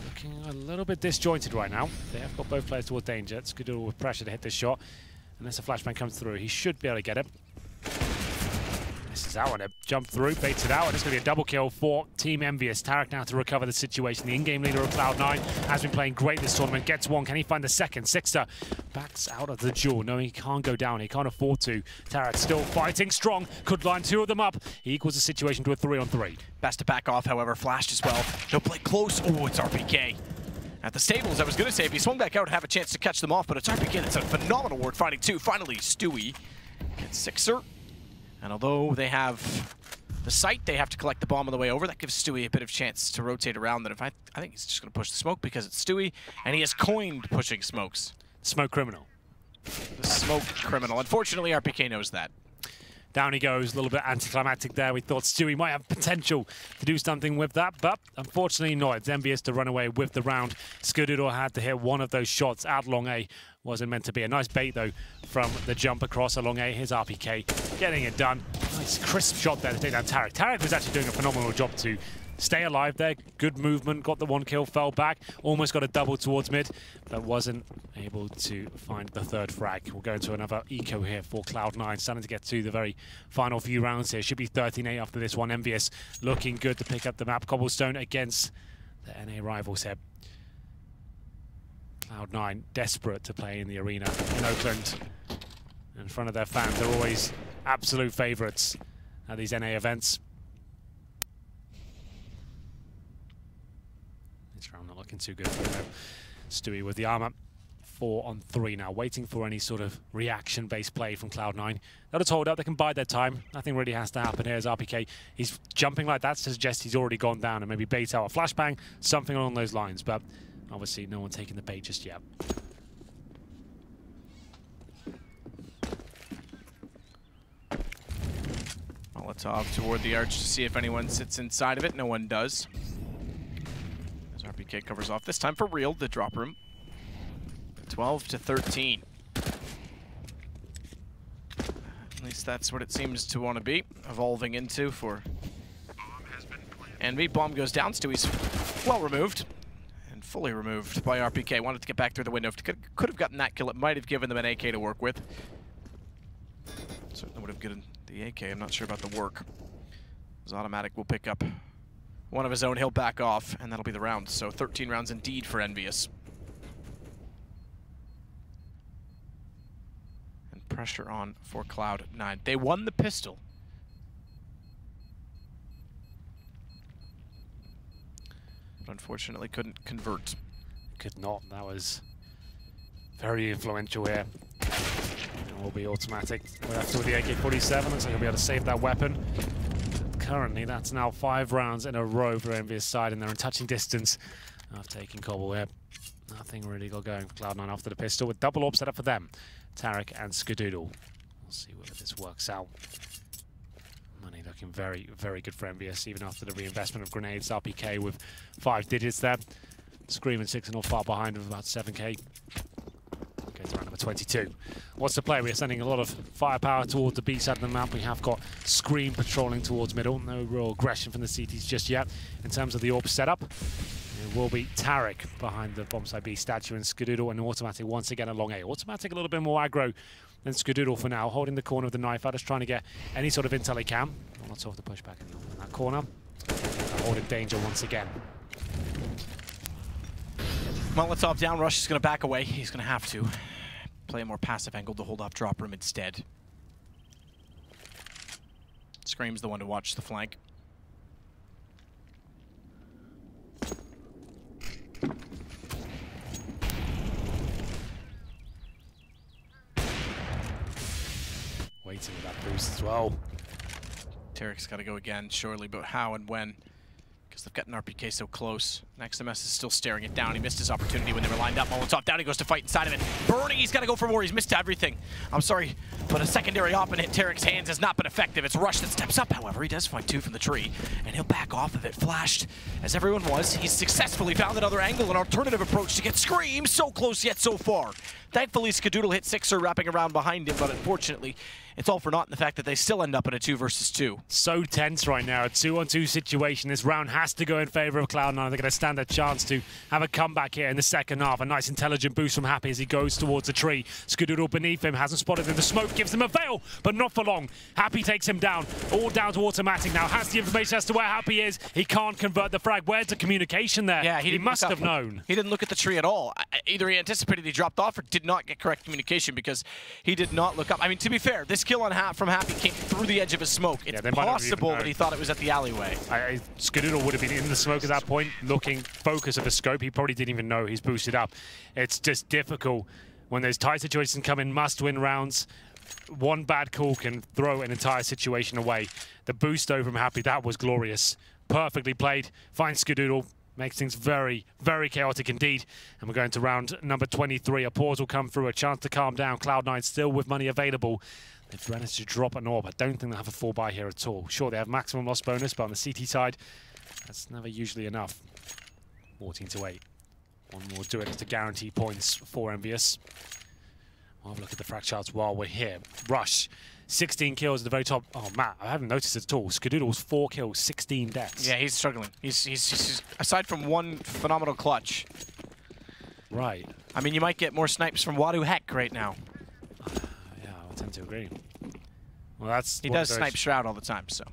Looking a little bit disjointed right now. They have got both players towards danger. Skadoodle with pressure to hit this shot. Unless a flashbang comes through, he should be able to get it. Misses out on it. Jump through, baits it out, and it's going to be a double kill for Team EnVyUs. Tarek now to recover the situation. The in-game leader of Cloud9 has been playing great this tournament. Gets 1. Can he find the second? Sixer backs out of the duel, knowing he can't go down. He can't afford to. Tarek still fighting strong. Could line 2 of them up. He equals the situation to a 3-on-3. Best to back off, however, flashed as well. He'll play close. Oh, it's RPK. At the stables, I was going to say, if he swung back out, have a chance to catch them off, but it's RPK that's a phenomenal ward, finding 2. Finally, Stewie gets Sixer. And although they have the site, they have to collect the bomb on the way over. That gives Stewie a bit of chance to rotate around. That if I think he's just going to push the smoke because it's Stewie, and he has coined pushing smokes. Smoke criminal. The smoke criminal. Unfortunately, RPK knows that. Down he goes, a little bit anticlimactic there. We thought Stewie might have potential to do something with that, but unfortunately not. It's EnVyUs to run away with the round. Scudoodle had to hit one of those shots at long A. Wasn't meant to be. A nice bait, though, from the jump across along A. Here's RPK getting it done. Nice crisp shot there to take down Tarek. Tarek was actually doing a phenomenal job to stay alive there. Good movement, got the one kill, fell back, almost got a double towards mid, but wasn't able to find the third frag. We'll go into another eco here for Cloud9, starting to get to the very final few rounds here. Should be 13-8 after this one. EnVyUs looking good to pick up the map. Cobblestone against the NA rivals here. Cloud9 desperate to play in the arena in Oakland. In front of their fans, they're always absolute favourites at these NA events. Not looking too good for him. Stewie with the armor. 4 on 3 now, waiting for any sort of reaction-based play from Cloud9. They'll just hold up, they can bide their time. Nothing really has to happen here as RPK. He's jumping like that to suggest he's already gone down and maybe bait out a flashbang, something along those lines, but obviously no one taking the bait just yet. Molotov toward the arch to see if anyone sits inside of it. No one does. RPK covers off, this time for real, the drop room. 12-13. At least that's what it seems to want to be, evolving into for EnVy. Bomb goes down, Stewie's well removed, and fully removed by RPK. Wanted to get back through the window. Could have gotten that kill. It might have given them an AK to work with. Certainly would have given the AK. I'm not sure about the work. His automatic will pick up one of his own. He'll back off, and that'll be the round. So 13 rounds indeed for EnVyUs. And pressure on for Cloud9. They won the pistol. But unfortunately couldn't convert. Could not. That was very influential here. It will be automatic. We're after with the AK-47. Looks like he'll be able to save that weapon. Currently, that's now 5 rounds in a row for EnVyUs side, and they're in touching distance of taking Cobble here. Nothing really got going for Cloud9 after the pistol, with double orb set up for them. Tarek and Scudoodle. We'll see whether this works out. Money looking very, very good for EnVyUs, even after the reinvestment of grenades. RPK with 5 digits there. Scream and 6 and all far behind with about 7k. Goes around number 22. What's the play? We're sending a lot of firepower towards the B side of the map. We have got Scream patrolling towards middle. No real aggression from the CTs just yet. In terms of the orb setup, it will be Tarek behind the bomb side B statue, and Scudoodle and Automatic once again along A. Automatic a little bit more aggro than Scudoodle for now, holding the corner of the knife out, just trying to get any sort of intel he can. Not off the pushback in that corner. Holding danger once again. Molotov down, Rush is going to back away. He's going to have to play a more passive angle to hold off drop room instead. Scream's the one to watch the flank. Waiting with that boost as well. Tarek's got to go again, surely, but how and when? Because they've got an RPK so close. NextMS is still staring it down. He missed his opportunity when they were lined up. Molotov down, he goes to fight inside of it. Burning, he's got to go for more. He's missed everything. I'm sorry, but a secondary op and hit Tarek's hands has not been effective. It's Rush that steps up, however. He does find 2 from the tree, and he'll back off of it. Flashed, as everyone was. He's successfully found another angle, an alternative approach to get Scream. So close yet so far. Thankfully, Scudoodle hit 6er wrapping around behind him, but unfortunately, it's all for naught in the fact that they still end up in a 2 versus 2. So tense right now, a 2-on-2 situation. This round has to go in favor of Cloud9. They're going to stand a chance to have a comeback here in the second half. A nice intelligent boost from Happy as he goes towards the tree. Scudoodle beneath him, hasn't spotted him. The smoke gives him a veil, but not for long. Happy takes him down, all down to Automatic now. Has the information as to where Happy is. He can't convert the frag. Where's the communication there? Yeah, he must have known. He didn't look at the tree at all. Either he anticipated he dropped off or did not get correct communication, because he did not look up. I mean, to be fair, this kill on from Happy came through the edge of his smoke. It's possible that he thought it was at the alleyway. Scudoodle would have been in the smoke at that point, looking focus of a scope. He probably didn't even know he's boosted up. It's just difficult when those tight situations come in, must-win rounds. One bad call can throw an entire situation away. The boost over from Happy, that was glorious. Perfectly played. Finds Scudoodle. Makes things very, very chaotic indeed. And we're going to round number 23. A pause will come through, a chance to calm down. Cloud9 still with money available. They've managed to drop an orb. I don't think they'll have a full buy here at all. Sure, they have maximum loss bonus, but on the CT side, that's never usually enough. 14-8. One more do it to guarantee points for EnVyUs. We'll have a look at the frag charts while we're here. Rush. 16 kills at the very top. Oh, Matt, I haven't noticed it at all. Skadoodle's 4 kills, 16 deaths. Yeah, he's struggling. He's aside from one phenomenal clutch. Right. I mean, you might get more snipes from Wadu Heck right now. Yeah, I tend to agree. Well, that's he does snipe Shroud all the time, so.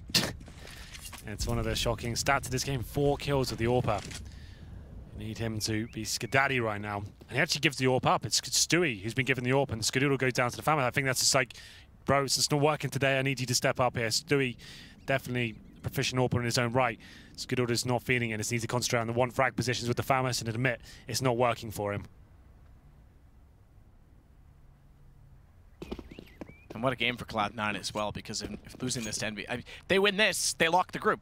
It's one of the shocking stats of this game. 4 kills with the AWP. Need him to be Skadaddy right now. And he actually gives the AWP up. It's Stewie who's been given the AWP, and Skadoodle goes down to the family. I think that's just like, bro, it's not working today. I need you to step up here. Stewie, definitely a proficient AWPer in his own right. Skadoodle is not feeling it. He needs to concentrate on the one frag positions with the Famous and admit it's not working for him. And what a game for Cloud9 as well, because if losing this to Envy, they win this, they lock the group.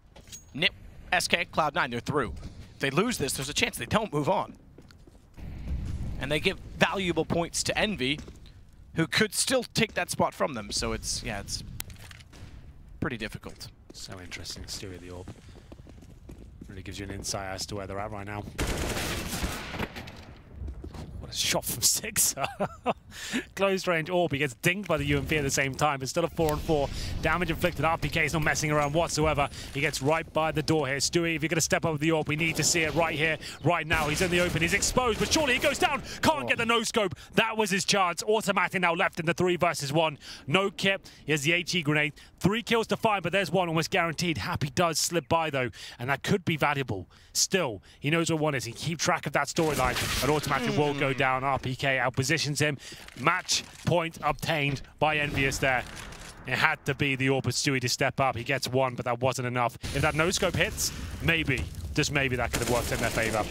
Nip, SK, Cloud9, they're through. If they lose this, there's a chance they don't move on. And they give valuable points to Envy, who could still take that spot from them. So it's, yeah, it's pretty difficult. So interesting, Stewie the AWP. Really gives you an insight as to where they're at right now. What a shot from Sixer. Close range AWP. He gets dinged by the UMP at the same time. It's still a 4-on-4. Damage inflicted. RPK is not messing around whatsoever. He gets right by the door here. Stewie, if you're going to step up with the AWP, we need to see it right here, right now. He's in the open. He's exposed, but surely he goes down. Can't get the no-scope. That was his chance. Automatic now left in the 3 versus 1. No kip. He has the HE grenade. 3 kills to 5, but there's one almost guaranteed. Happy does slip by, though, and that could be valuable. Still, he knows what one is. He can keep track of that storyline. An automatic will go down. RPK outpositions him. Match point obtained by EnVyUs there. It had to be the AWP Stewie to step up. He gets 1, but that wasn't enough. If that no-scope hits, maybe, just maybe, that could have worked in their favor.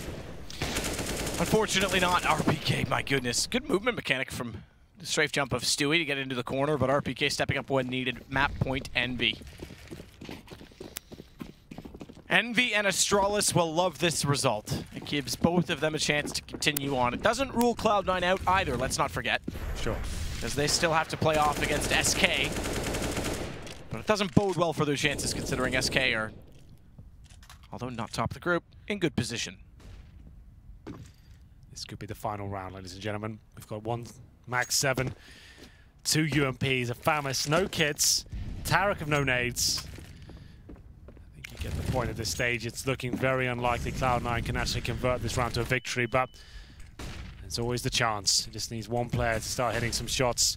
Unfortunately not. RPK, my goodness. Good movement mechanic from the strafe jump of Stewie to get into the corner, but RPK stepping up when needed. Map point, Envy. Envy and Astralis will love this result. It gives both of them a chance to continue on. It doesn't rule Cloud9 out either, let's not forget. Sure. Because they still have to play off against SK. But it doesn't bode well for their chances, considering SK are, although not top of the group, in good position. This could be the final round, ladies and gentlemen. We've got 1 max 7, 2 UMPs, a Famous, no kits, Tarek of no nades. Get the point at this stage. It's looking very unlikely Cloud9 can actually convert this round to a victory, but there's always the chance. It just needs one player to start hitting some shots.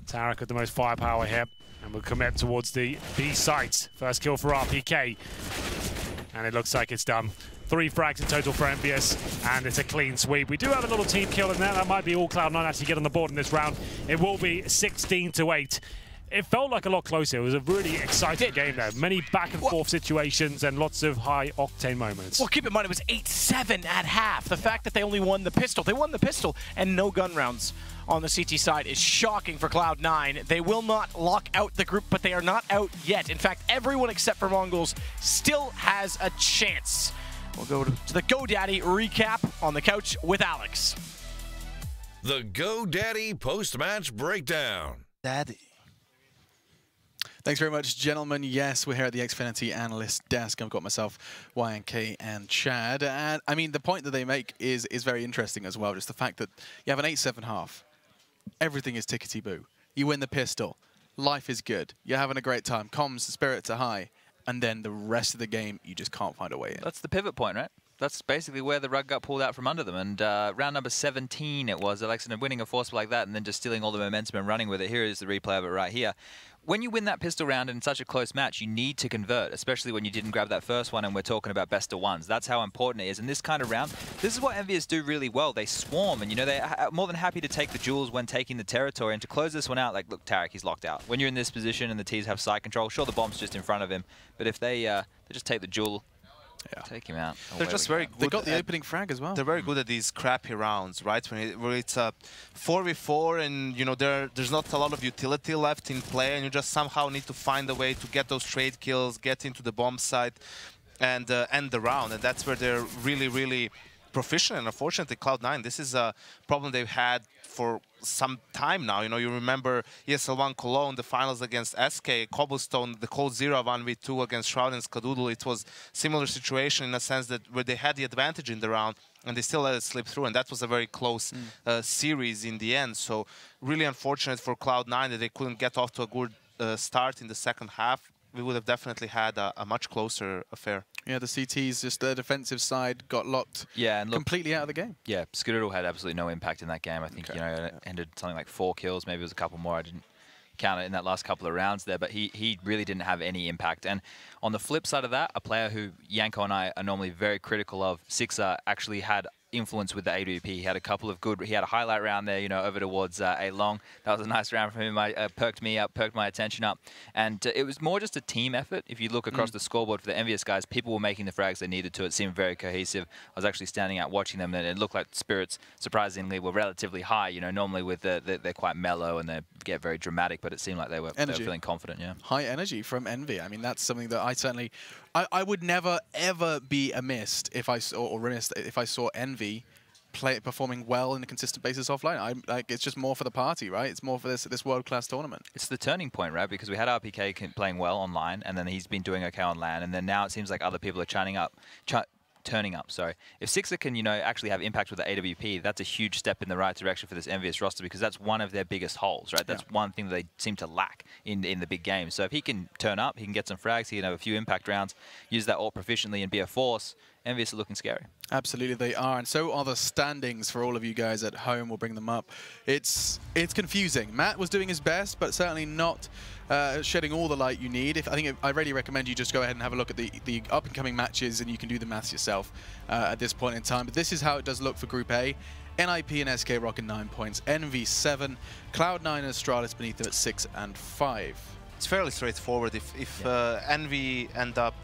Tarek with the most firepower here, and will commit towards the B site. First kill for RPK, and it looks like it's done. 3 frags in total for EnVyUs, and it's a clean sweep. We do have a little team kill in there. That might be all Cloud9 actually get on the board in this round. It will be 16-8. It felt like a lot closer. It was a really exciting game there. Many back-and-forth situations and lots of high-octane moments. Well, keep in mind, it was 8-7 at half. The fact that they only won the pistol, and no gun rounds on the CT side is shocking for Cloud9. They will not lock out the group, but they are not out yet. In fact, everyone except for Mongols still has a chance. We'll go to the GoDaddy recap on the couch with Alex. The GoDaddy post-match breakdown. Daddy. Thanks very much, gentlemen. Yes, we're here at the Xfinity Analyst Desk. I've got myself, YNK, and Chad. And I mean, the point that they make is very interesting as well. Just the fact that you have an 8-7 half. Everything is tickety-boo. You win the pistol. Life is good. You're having a great time. Comms, spirits are high. And then the rest of the game, you just can't find a way in. That's the pivot point, right? That's basically where the rug got pulled out from under them. And round number 17 it was, Alexa winning a force like that and then just stealing all the momentum and running with it. Here is the replay of it right here. When you win that pistol round in such a close match, you need to convert, especially when you didn't grab that first one and we're talking about best of ones. That's how important it is. In this kind of round, this is what EnVyUs do really well. They swarm, and you know, they're more than happy to take the jewels when taking the territory. And to close this one out, like, look, Tarek, he's locked out. When you're in this position and the T's have side control, sure, the bomb's just in front of him, but if they just take the jewel, take him out. They're just very good. They got the opening frag as well. They're very good at these crappy rounds, right? Where it's a 4v4 and, you know, there's not a lot of utility left in play and you just somehow need to find a way to get those trade kills, get into the bomb site. and end the round, and that's where they're really proficient. And unfortunately, Cloud9, this is a problem they've had for some time now. You know, you remember ESL1 Cologne, the finals against SK, Cobblestone, the Cold Zero 1v2 against Shroud and Skadoodle. It was similar situation in a sense that where they had the advantage in the round and they still let it slip through, and that was a very close series in the end. So really unfortunate for Cloud9 that they couldn't get off to a good start in the second half. We would have definitely had a much closer affair. Yeah, the CTs, just the defensive side, got locked completely out of the game. Yeah, Skadoodle had absolutely no impact in that game. I think, you know, it ended something like 4 kills. Maybe it was a couple more. I didn't count it in that last couple of rounds there, but he really didn't have any impact. And on the flip side of that, a player who Yanko and I are normally very critical of, Sixer, actually had influence with the AWP. He had a couple of good, he had a highlight round there, you know, over towards A Long. That was a nice round from him. Perked me up, perked my attention up. And it was more just a team effort. If you look across the scoreboard for the EnVyUs guys, people were making the frags they needed to. It seemed very cohesive. I was actually standing out watching them, and it looked like spirits, surprisingly, were relatively high. You know, normally with they're quite mellow and they get very dramatic, but it seemed like they were feeling confident, yeah. High energy from Envy. I mean, that's something that I certainly, I would never, ever be amiss if I saw, or remiss if I saw Envy performing well in a consistent basis offline. It's just more for the party, right? It's more for this world-class tournament. It's the turning point, right? Because we had RPK playing well online, and then he's been doing okay on LAN, and then now it seems like other people are turning up. Sorry. If Sixer can, you know, actually have impact with the AWP, that's a huge step in the right direction for this EnVyUs roster, because that's one of their biggest holes, right? That's one thing that they seem to lack in the big games. So if he can turn up, he can get some frags, he can have a few impact rounds, use that ult proficiently and be a force, EnVyUs are looking scary. Absolutely, they are, and so are the standings for all of you guys at home. We'll bring them up. It's confusing. Matt was doing his best, but certainly not shedding all the light you need. I really recommend you just go ahead and have a look at the up-and-coming matches, and you can do the maths yourself at this point in time. But this is how it does look for Group A. NIP and SK rocking 9 points, Envy 7, Cloud9 and Astralis beneath them at 6 and 5. It's fairly straightforward. If Envy end up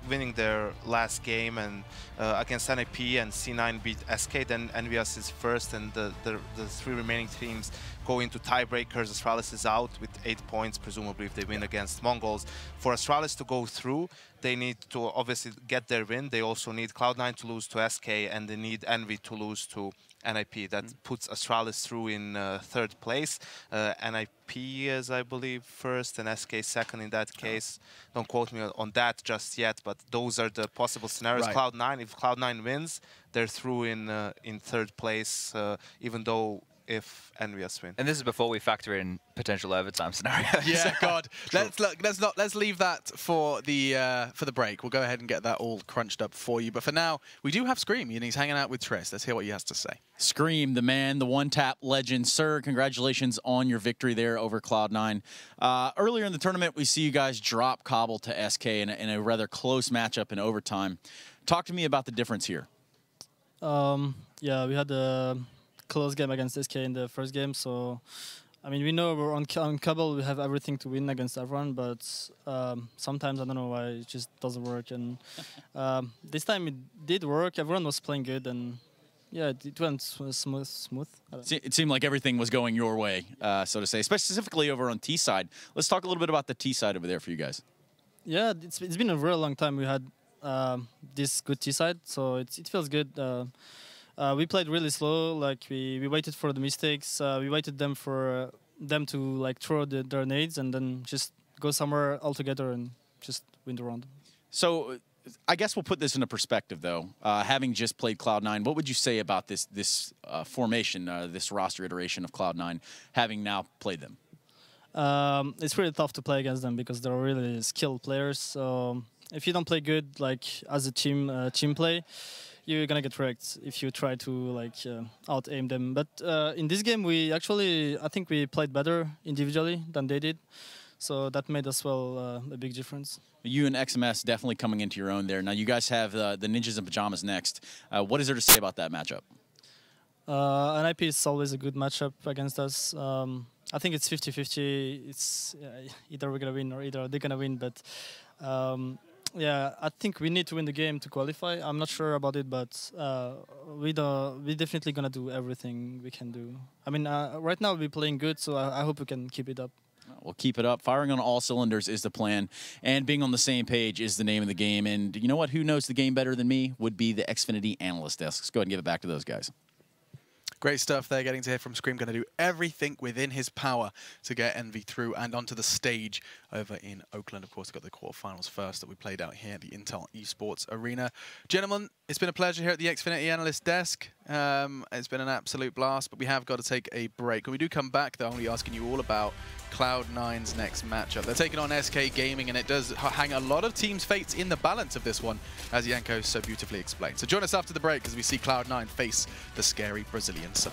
winning their last game and against NIP and C9 beat SK, then EnVyUs is first, and the 3 remaining teams go into tiebreakers. Astralis is out with 8 points, presumably, if they win against Mongols. For Astralis to go through, they need to obviously get their win. They also need Cloud9 to lose to SK, and they need Envy to lose to NIP. That puts Astralis through in 3rd place. NIP is, I believe, 1st, and SK 2nd in that case. Don't quote me on that just yet, but those are the possible scenarios. Right. Cloud9, if Cloud9 wins, they're through in 3rd place, even though if EnVyUs win. And this is before we factor in potential overtime scenarios. Yeah, God. Let's leave that for the break. We'll go ahead and get that all crunched up for you. But for now, we do have Scream, and he's hanging out with Triss. Let's hear what he has to say. Scream, the man, the one-tap legend. Sir, congratulations on your victory there over Cloud9. Earlier in the tournament, we see you guys drop Cbble to SK in a rather close matchup in overtime. Talk to me about the difference here. Yeah, we had a close game against SK in the first game, so I mean, we know we're on Cbble, we have everything to win against everyone, but sometimes I don't know why it just doesn't work. And this time it did work. Everyone was playing good, and yeah, it went smooth. It seemed like everything was going your way, so to say, specifically over on T side. Let's talk a little bit about the T side over there for you guys. Yeah, it's been a very long time we had this good T side, so it feels good. We played really slow. Like we waited for the mistakes. We waited for them to like throw their nades and then just go somewhere all together and just win the round. So I guess we'll put this into perspective, though. Having just played Cloud9, what would you say about this formation, this roster iteration of Cloud9, having now played them? It's really tough to play against them because they're really skilled players. So if you don't play good, like as a team play, you're gonna get wrecked if you try to like out aim them. But in this game, I think we played better individually than they did, so that made as well a big difference. You and XMS definitely coming into your own there. Now you guys have the Ninjas in Pajamas next. What is there to say about that matchup? NIP is always a good matchup against us. I think it's 50-50. It's either we're gonna win or either they're gonna win, but. Yeah, I think we need to win the game to qualify. I'm not sure about it, but we're definitely gonna do everything we can do. I mean, right now we're playing good, so I hope we can keep it up. We'll keep it up. Firing on all cylinders is the plan, and being on the same page is the name of the game. And you know what? Who knows the game better than me would be the Xfinity analyst desk. Let's go ahead and give it back to those guys. Great stuff there, getting to hear from Scream. Going to do everything within his power to get Envy through and onto the stage over in Oakland. Of course, we've got the quarterfinals first that we played out here at the Intel Esports Arena. Gentlemen, it's been a pleasure here at the Xfinity Analyst Desk. It's been an absolute blast, but we have got to take a break. When we do come back, though, I'll be asking you all about Cloud9's next matchup. They're taking on SK Gaming, and it does hang a lot of teams' fates in the balance of this one, as Yanko so beautifully explained. So join us after the break as we see Cloud9 face the scary Brazilian side.